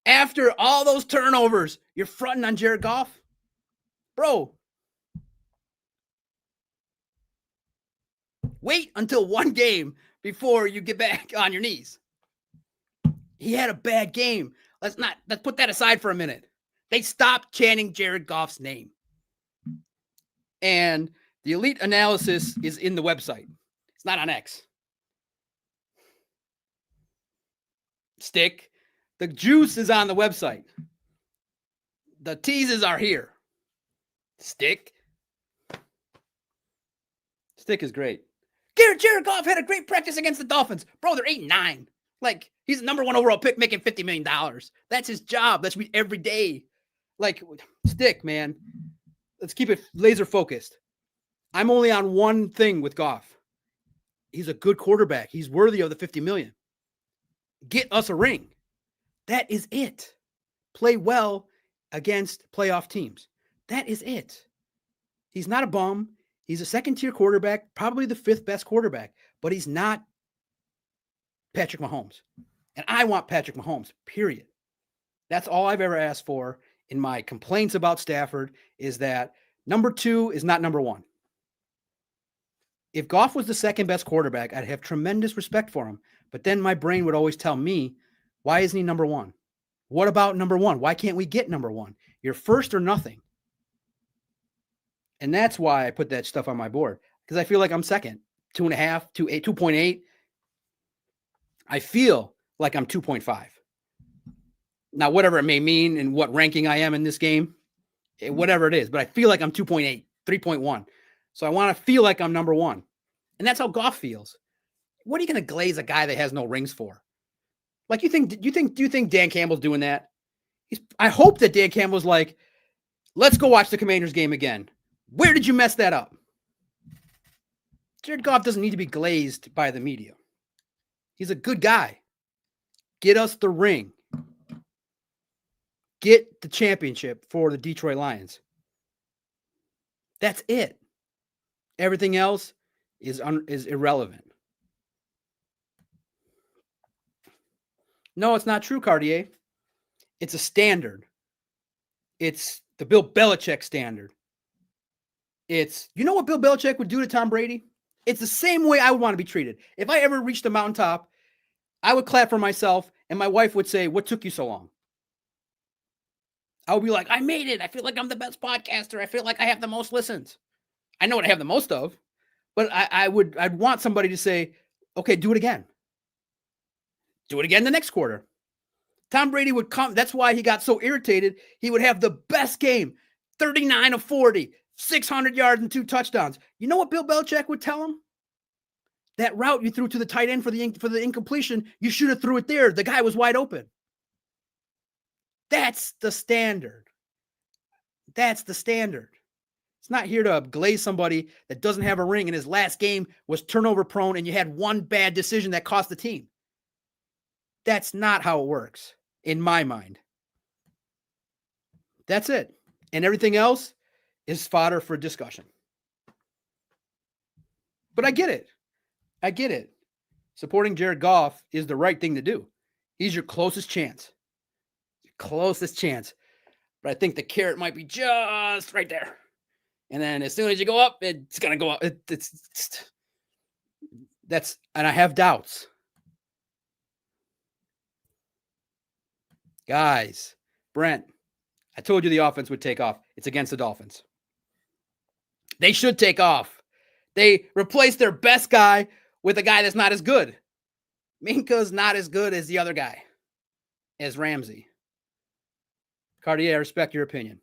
After all those turnovers, you're fronting on Jared Goff? Bro. Wait until one game before you get back on your knees. He had a bad game. Let's put that aside for a minute. They stopped chanting Jared Goff's name. And the elite analysis is in the website. It's not on X. Stick. The juice is on the website. The teases are here. Stick. Stick is great. Jared Goff had a great practice against the Dolphins. Bro, they're 8-9. Like, he's the number 1 overall pick making $50 million. That's his job. That's me every day. Like, Stick, man. Let's keep it laser focused. I'm only on one thing with Goff. He's a good quarterback. He's worthy of the $50 million. Get us a ring. That is it. Play well against playoff teams. That is it. He's not a bum. He's a second-tier quarterback, probably the 5th best quarterback, but he's not Patrick Mahomes. And I want Patrick Mahomes, period. That's all I've ever asked for in my complaints about Stafford, is that number 2 is not number 1. If Goff was the 2nd best quarterback, I'd have tremendous respect for him. But then my brain would always tell me, why isn't he number 1? What about number 1? Why can't we get number 1? You're first or nothing. And that's why I put that stuff on my board, because I feel like I'm second. 2.5, 2.8. I feel like I'm 2.5. Now, whatever it may mean and what ranking I am in this game, whatever it is, but I feel like I'm 2.8, 3.1. So I want to feel like I'm number 1. And that's how Goff feels. What are you going to glaze a guy that has no rings for? Like, do you think Dan Campbell's doing that? I hope that Dan Campbell's like, let's go watch the Commanders game again. Where did you mess that up? Jared Goff doesn't need to be glazed by the media. He's a good guy. Get us the ring. Get the championship for the Detroit Lions. That's it. Everything else is irrelevant. No, it's not true, Cartier. It's a standard. It's the Bill Belichick standard. You know what Bill Belichick would do to Tom Brady? It's the same way I would want to be treated. If I ever reached the mountaintop, I would clap for myself, and my wife would say, "What took you so long?" I would be like, "I made it. I feel like I'm the best podcaster. I feel like I have the most listens. I know what I have the most of, but I'd want somebody to say, okay, do it again. Do it again the next quarter." Tom Brady would come. That's why he got so irritated. He would have the best game, 39 of 40, 600 yards and 2 touchdowns. You know what Bill Belichick would tell him? That route you threw to the tight end for the incompletion, you should have threw it there. The guy was wide open. That's the standard. That's the standard. It's not here to glaze somebody that doesn't have a ring and his last game was turnover prone and you had one bad decision that cost the team. That's not how it works in my mind. That's it. And everything else is fodder for discussion. But I get it. I get it. Supporting Jared Goff is the right thing to do. He's your closest chance. Your closest chance. But I think the carrot might be just right there. And then as soon as you go up, it's going to go up. And I have doubts. Guys, Brent, I told you the offense would take off. It's against the Dolphins. They should take off. They replaced their best guy with a guy that's not as good. Minka's not as good as the other guy, as Ramsey. Cartier, I respect your opinion.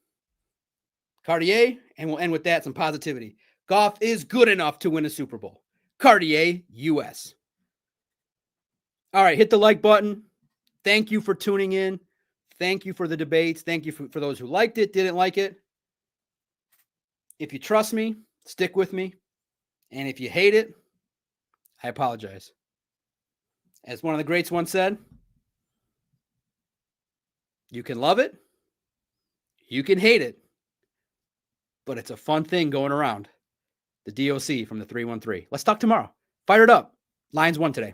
Cartier, and we'll end with that, some positivity. Goff is good enough to win a Super Bowl. Cartier, US. All right, hit the like button. Thank you for tuning in. Thank you for the debates. Thank you for those who liked it, didn't like it. If you trust me, stick with me. And if you hate it, I apologize. As one of the greats once said, you can love it, you can hate it, but it's a fun thing going around. The DOC from the 313. Let's talk tomorrow. Fire it up. Lions won today.